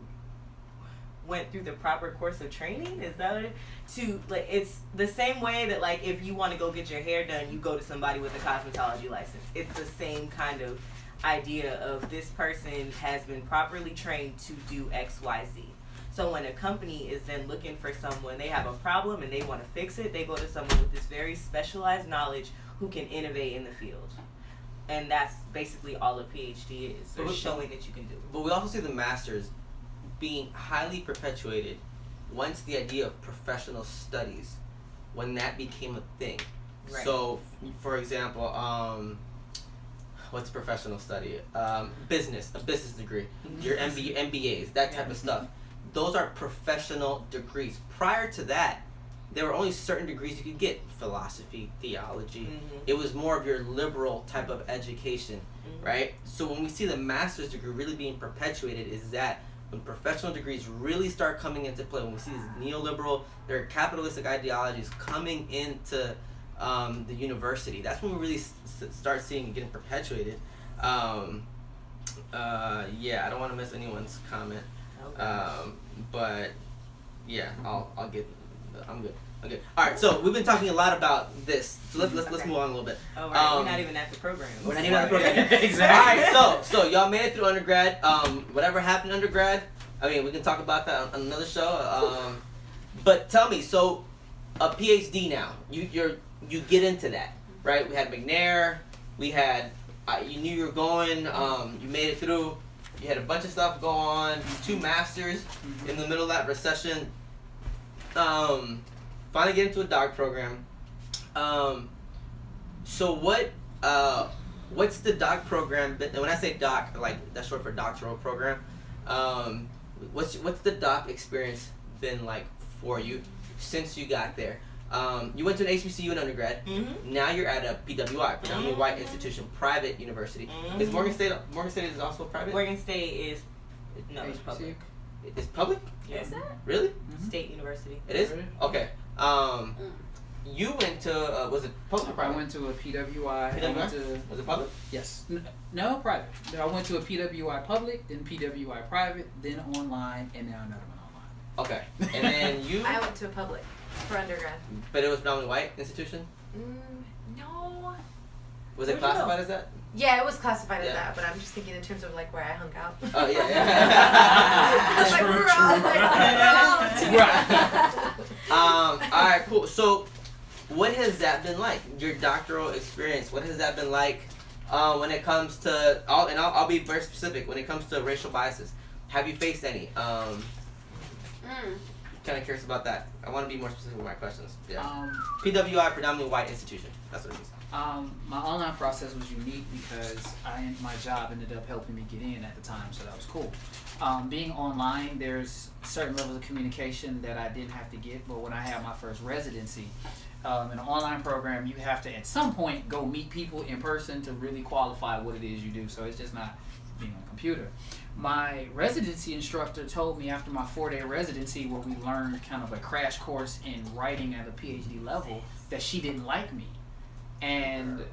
D: went through the proper course of training. Is that what it's the same way that, like, if you want to go get your hair done, you go to somebody with a cosmetology license. It's the same kind of idea of this person has been properly trained to do XYZ. So when a company is then looking for someone, they have a problem and they want to fix it, they go to someone with this very specialized knowledge who can innovate in the field. And that's basically all a PhD is, so showing that you can do it.
C: But we also see the masters being highly perpetuated once the idea of professional studies, when that became a thing. Right. So, for example, what's professional study? A business degree, your MBAs, that type of stuff. Those are professional degrees. Prior to that, there were only certain degrees you could get. Philosophy, theology. It was more of your liberal type of education, right? So when we see the master's degree really being perpetuated, is that when professional degrees really start coming into play, when we see these neoliberal, their capitalistic ideologies coming into the university, that's when we really start seeing it getting perpetuated. I don't want to miss anyone's comment. But Yeah, I'll get. I'm good. Okay. All right. So we've been talking a lot about this. So let's move on a little bit.
D: Oh, right. We're not even at the program.
C: We're not even at the program. Exactly. All right. So y'all made it through undergrad. Whatever happened undergrad. I mean, we can talk about that on another show. But tell me, so a PhD now. You get into that, right? We had McNair. We had. You knew you were going. You made it through. You had a bunch of stuff go on. 2 masters in the middle of that recession. Finally get into a doc program. So what's the doc program? And when I say doc, like that's short for doctoral program. What's the doc experience been like for you since you got there? You went to an HBCU in undergrad. Mm-hmm. Now you're at a PWI, predominantly white institution, private university. Mm-hmm. Is Morgan State is also private?
D: Morgan State is it's public.
C: It's public?
D: Yes.
B: Is it?
C: Really?
D: Mm-hmm. State university.
C: It is? Okay. You went to was it public or private?
A: I went to a PWI.
C: Was it public?
A: Yes. No, private. I went to a PWI public, then PWI private, then online, and now another one online.
C: Okay. And then you?
E: I went to a public for undergrad.
C: But it was predominantly white institution?
E: No.
C: Was it classified as that?
E: Yeah, it was classified as that, but I'm just thinking in terms of like where I hung out.
C: Oh yeah.
E: Right.
C: All right, cool. So, what has that been like? Your doctoral experience. What has that been like when it comes to? I'll be very specific. When it comes to racial biases, have you faced any? Kind of curious about that. I want to be more specific with my questions. Yeah. PWI, predominantly white institution. That's what it is.
A: My online process was unique because my job ended up helping me get in at the time, so that was cool. Being online, there's certain levels of communication that I didn't have to get, but when I had my first residency, in an online program, you have to at some point go meet people in person to really qualify what it is you do, so it's just not being on a computer. My residency instructor told me after my 4-day residency where we learned kind of a crash course in writing at a PhD level that she didn't like me. And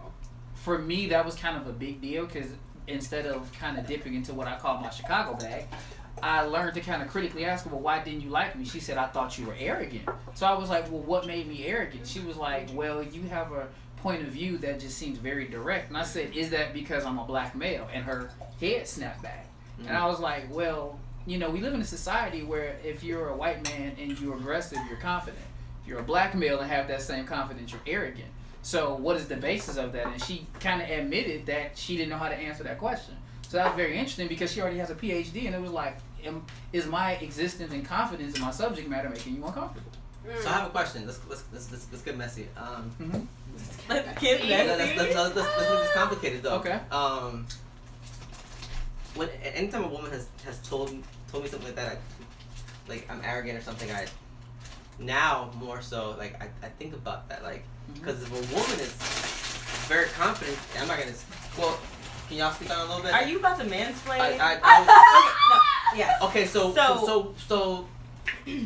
A: for me, that was kind of a big deal because instead of kind of dipping into what I call my Chicago bag, I learned to kind of critically ask her, well, why didn't you like me? She said, I thought you were arrogant. So I was like, well, what made me arrogant? She was like, well, you have a point of view that just seems very direct. And I said, is that because I'm a black male? And her head snapped back. Mm-hmm. And I was like, well, we live in a society where if you're a white man and you're aggressive, you're confident. If you're a black male and have that same confidence, you're arrogant. So what is the basis of that? And she kind of admitted that she didn't know how to answer that question. So that was very interesting because she already has a PhD, and it was like, is my existence and confidence in my subject matter making you uncomfortable?
C: So I have a question. Let's get messy.
D: Let's get messy.
C: Let's make this complicated though.
A: Okay.
C: When anytime a woman has told me something like that, I'm arrogant or something, now more so I think about that because if a woman is very confident, I'm not gonna. Well, can y'all speak on it a little bit?
D: Are you about to mansplain?
C: No.
D: Yes.
C: Okay. So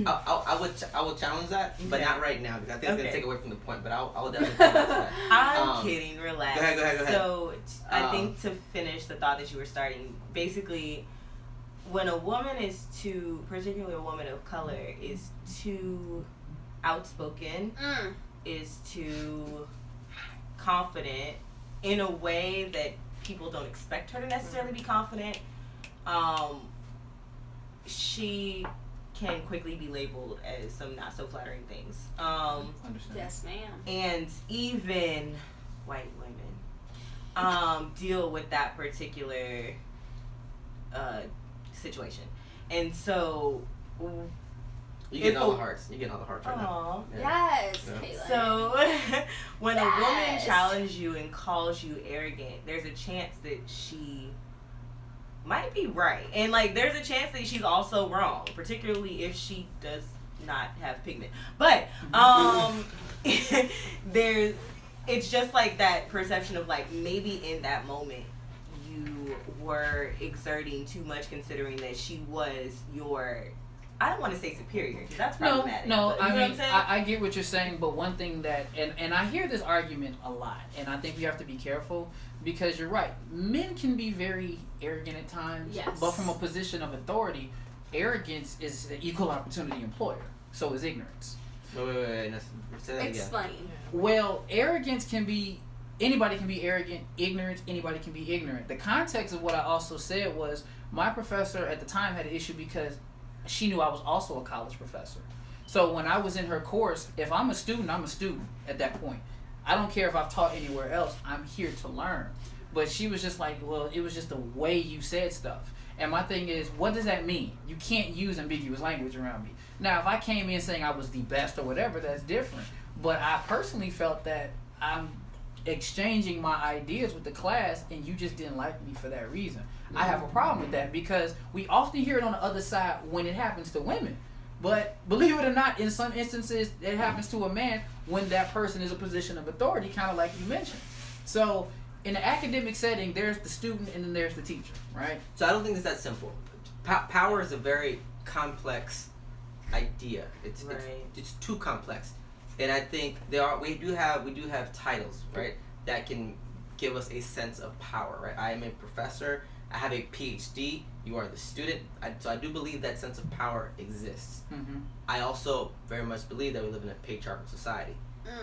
C: I will challenge that, but not right now because I think it's gonna take away from the point. But I will definitely challenge that.
D: I'm kidding. Relax.
C: Go ahead.
D: So I think to finish the thought that you were starting, basically, when a woman is particularly a woman of color, is too outspoken, is too confident in a way that people don't expect her to necessarily be confident, she can quickly be labeled as some not so flattering things.
B: Yes, ma'am.
D: And even white women deal with that particular situation. And so
C: you get all the hearts. You get all the hearts right now.
B: Yeah. Yes, Caitlin.
D: So when a woman challenges you and calls you arrogant, there's a chance that she might be right, and there's a chance that she's also wrong, particularly if she does not have pigment. But it's just that perception of maybe in that moment you were exerting too much, considering that she was your. I don't want to say superior because that's problematic.
A: No,
D: but,
A: I mean, I get what you're saying, but one thing that, and I hear this argument a lot, and I think we have to be careful because you're right. Men can be very arrogant at times,
B: yes.
A: But from a position of authority, arrogance is an equal opportunity employer. so is ignorance.
C: Wait. No, say that
B: Explain.
C: again.
A: Well, arrogance can be, anybody can be arrogant. Ignorance, anybody can be ignorant. The context of what I also said was my professor at the time had an issue because she knew I was also a college professor. So when I was in her course, if I'm a student, I'm a student at that point. I don't care if I've taught anywhere else. I'm here to learn. But she was just like, well, it was just the way you said stuff. And my thing is, what does that mean? You can't use ambiguous language around me. Now, if I came in saying I was the best or whatever, that's different. But I personally felt that I'm exchanging my ideas with the class and you just didn't like me for that reason. I have a problem with that because we often hear it on the other side when it happens to women. But believe it or not, in some instances, it happens to a man when that person is a position of authority, kind of like you mentioned. So in the academic setting, there's the student and then there's the teacher, right?
C: So I don't think it's that simple. Power is a very complex idea. It's too complex, and I think we do have titles, right, that can give us a sense of power, right? I am a professor. I have a PhD. You are the student. So I do believe that sense of power exists. Mm-hmm. I also very much believe that we live in a patriarchal society,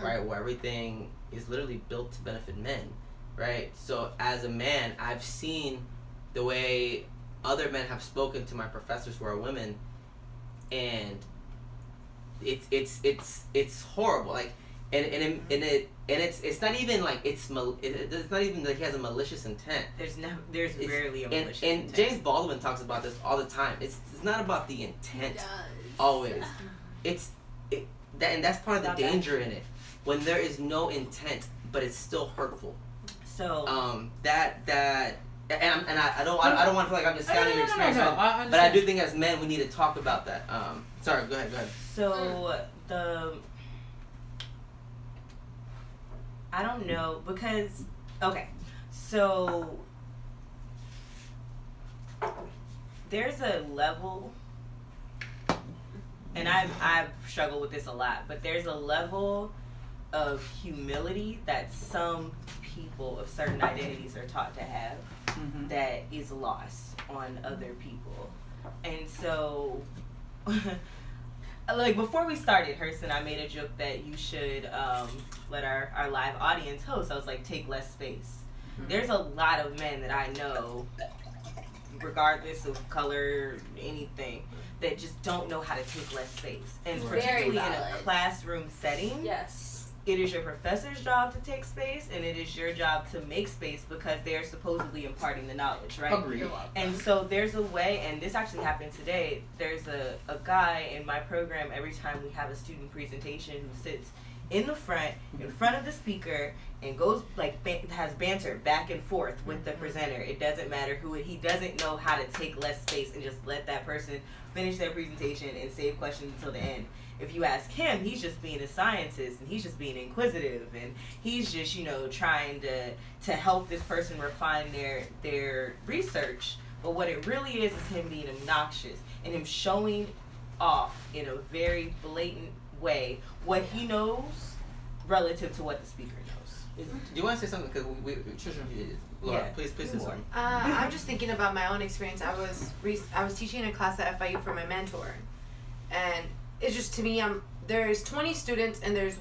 C: right, where everything is literally built to benefit men, right? So as a man, I've seen the way other men have spoken to my professors who are women, and it's horrible. Like, and it's not even like it's not even like he has a malicious intent.
D: There's rarely a malicious
C: and
D: intent.
C: James Baldwin talks about this all the time. It's not about the intent always. And that's part of the danger in it, when there is no intent but it's still hurtful.
D: So
C: I don't want to feel like I'm discounting your experience, but I do think as men we need to talk about that. Sorry, go ahead.
D: So I don't know because so there's a level, and I've struggled with this a lot, but there's a level of humility that some people of certain identities are taught to have that is lost on other people. And so like before we started, Hurston, I made a joke that you should let our live audience host. I was like, take less space. There's a lot of men that I know, regardless of color, anything, that just don't know how to take less space. And particularly in a classroom setting, it is your professor's job to take space, and it is your job to make space because they are supposedly imparting the knowledge, right?
A: Agreed.
D: And so there's a way, and this actually happened today. There's a guy in my program, every time we have a student presentation, who sits in the front, in front of the speaker, and goes has banter back and forth with the presenter. It doesn't matter who he doesn't know how to take less space and just let that person finish their presentation and save questions until the end. If you ask him, he's just being a scientist and he's just being inquisitive and he's just, trying to help this person refine their research. But what it really is him being obnoxious and him showing off in a very blatant way what he knows relative to what the speaker knows.
C: Do you want to say something? Because Laura, please say something.
E: I'm just thinking about my own experience. I was teaching a class at FIU for my mentor, and it's just, to me, there's 20 students and there's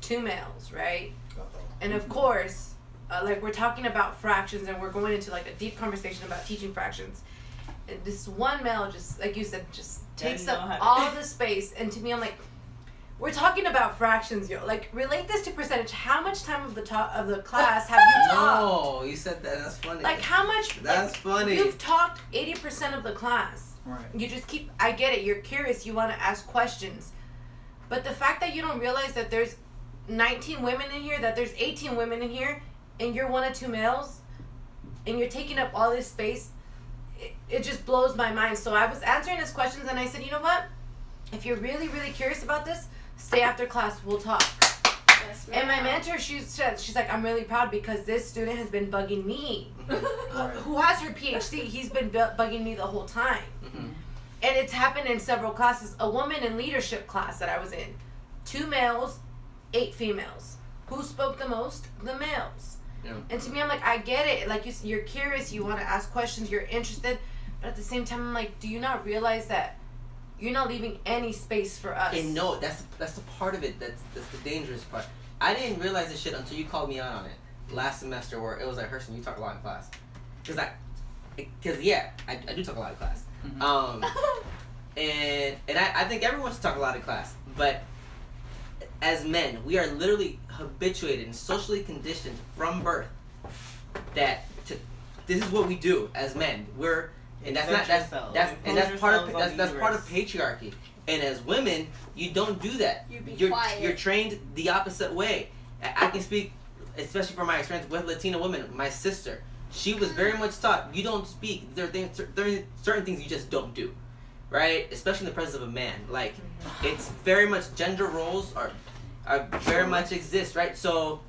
E: 2 males, right? And of course, we're talking about fractions and we're going into a deep conversation about teaching fractions. And this one male, just like you said, just takes up all the space. And to me, I'm like, we're talking about fractions, yo. Relate this to percentage. How much time of the class have you taught?
C: No, you said that. That's funny.
E: How much?
C: That's funny.
E: You've talked 80% of the class.
A: Right.
E: You just I get it, you're curious, you want to ask questions. But the fact that you don't realize that there's 19 women in here, that there's 18 women in here, and you're one of 2 males, and you're taking up all this space, it just blows my mind. So I was answering his questions, and I said, you know what? If you're really, really curious about this, stay after class, we'll talk.
B: Yes,
E: and my mentor, she's like, I'm really proud because this student has been bugging me. Who has her PhD, he's been bugging me the whole time. Mm-hmm. And it's happened in several classes. A woman in leadership class that I was in, 2 males, 8 females. Who spoke the most? The males. Yeah. And to me, I'm like, I get it. You're curious, you want to ask questions, you're interested. But at the same time, I'm like, do you not realize that you're not leaving any space for us.
C: And no, that's the part of it that's the dangerous part. I didn't realize this shit until you called me out on it last semester, where it was like, Hurston, you talk a lot in class. Because I do talk a lot in class. Mm-hmm. And I think everyone should talk a lot in class. But as men, we are literally habituated and socially conditioned from birth that this is what we do as men. That's part of patriarchy. And as women, you don't do that. You're trained the opposite way. I can speak, especially from my experience with Latina women. My sister, she was very much taught, you don't speak. There are certain things you just don't do, right? Especially in the presence of a man. Like, it's very much, gender roles are very much exist, right? So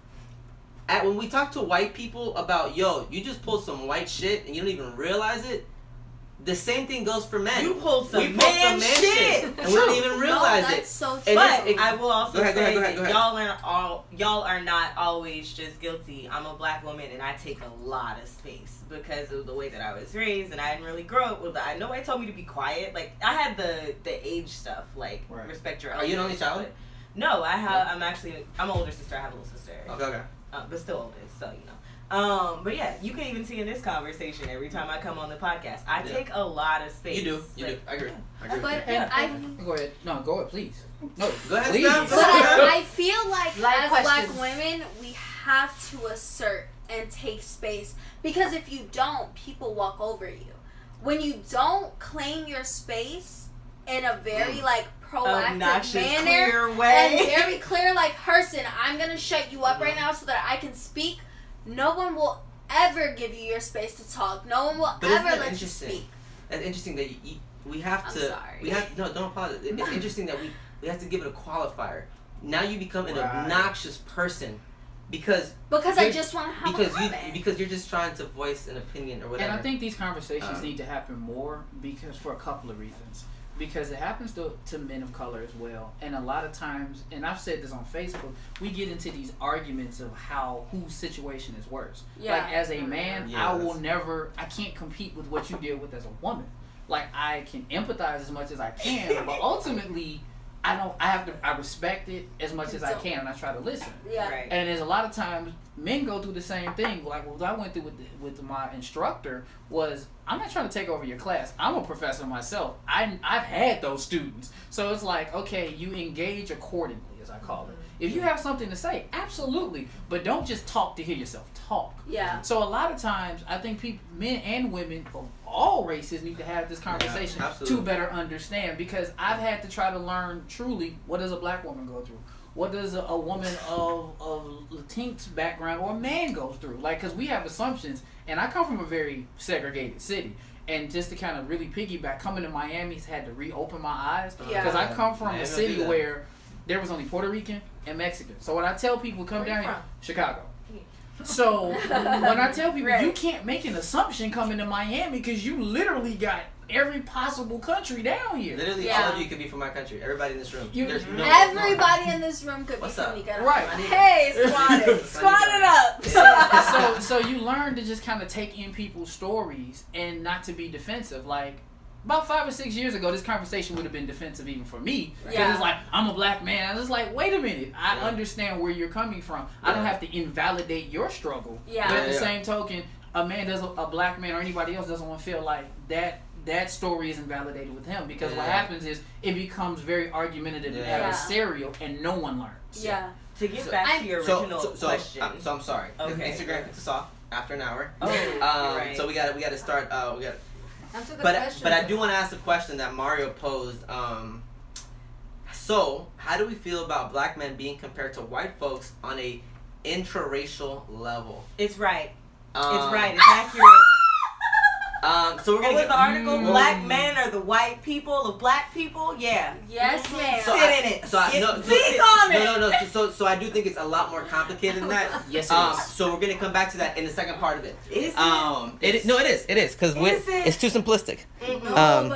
C: when we talk to white people about, yo, you just pulled some white shit and you don't even realize it, the same thing goes for men.
D: You pulled some man shit
C: and we don't even realize it.
B: So
D: but I will also say
C: go ahead.
D: y'all are not always just guilty. I'm a black woman and I take a lot of space because of the way that I was raised, and I didn't really grow up with that. Nobody told me to be quiet. Like, I had the age stuff, like respect your elders.
C: Are you an only child?
D: No, I have. I'm an older sister. I have a little sister.
C: Okay.
D: But still older, so you know. But yeah, you can even see in this conversation every time I come on the podcast, I take a lot of space.
C: You do. I agree.
B: But
A: Go ahead. No, go ahead, please. No,
C: go ahead.
A: Please.
B: But I feel like as
E: questions.
B: black women, we have to assert and take space, because if you don't, people walk over you. When you don't claim your space in a very proactive manner and very clear, like, Hurston, I'm gonna shut you up right now so that I can speak. No one will ever give you your space to talk. No one will ever let you speak.
C: That's interesting that we have to.
B: Sorry.
C: Don't apologize. It's interesting that we have to give it a qualifier. Now you become an obnoxious person because
B: I just want to have a comment.
C: Because you're just trying to voice an opinion or whatever.
A: And I think these conversations need to happen more for a couple of reasons. Because it happens to men of color as well, and a lot of times, and I've said this on Facebook, we get into these arguments of whose situation is worse. Yeah. Like, as a man, I can't compete with what you deal with as a woman. Like, I can empathize as much as I can, but ultimately, I respect it as much as I can, and I try to listen.
B: Yeah. Right.
A: And there's a lot of times men go through the same thing. Like, what I went through with my instructor was, I'm not trying to take over your class. I'm a professor myself. I've had those students. So it's like, okay, you engage accordingly, as I call it. If you have something to say, absolutely. But don't just talk to hear yourself talk.
B: Yeah.
A: So a lot of times, I think men and women of all races need to have this conversation to better understand. Because I've had to try to learn truly, what does a black woman go through? What does a woman of Latinx background or a man go through? Like, because we have assumptions, and I come from a very segregated city. And just to kind of really piggyback, coming to Miami's had to reopen my eyes. Because I come from a city where there was only Puerto Rican and Mexican. So when I tell people, come down here, Chicago. So when I tell people, you can't make an assumption coming to Miami because you literally got every possible country down here.
C: Literally, all of you could be from my country. Everybody in this room.
B: Everybody in this room could be from Nicaragua.
A: Right.
B: Hey, squat it up.
A: So you learn to just kind of take in people's stories and not to be defensive. Like, about 5 or 6 years ago, this conversation would have been defensive even for me. Because it's like, I'm a black man. I was like, wait a minute. I understand where you're coming from. I don't have to invalidate your struggle.
B: Yeah.
A: But at the same token, a black man or anybody else doesn't want to feel like that story is invalidated with him. Because what happens is it becomes very argumentative and adversarial, and no one learns.
B: Yeah.
D: To get back to your original question.
C: So I'm sorry.
D: Okay.
C: Instagram gets us off after an hour.
D: Oh, right.
C: So we got to start.
E: Answer the
C: But
E: question.
C: I do want to ask a question that Mario posed. So how do we feel about black men being compared to white folks on a intraracial level?
D: It's right. It's accurate.
C: So we're gonna
D: get the article. Black men are the white people of black people. Yeah.
B: Yes, ma'am.
D: Sit in it.
B: Speak on it.
C: So I do think it's a lot more complicated than that.
A: Yes, it is.
C: So we're gonna come back to that in the second part of it.
D: Is it?
C: It is because it's too simplistic.
B: No, but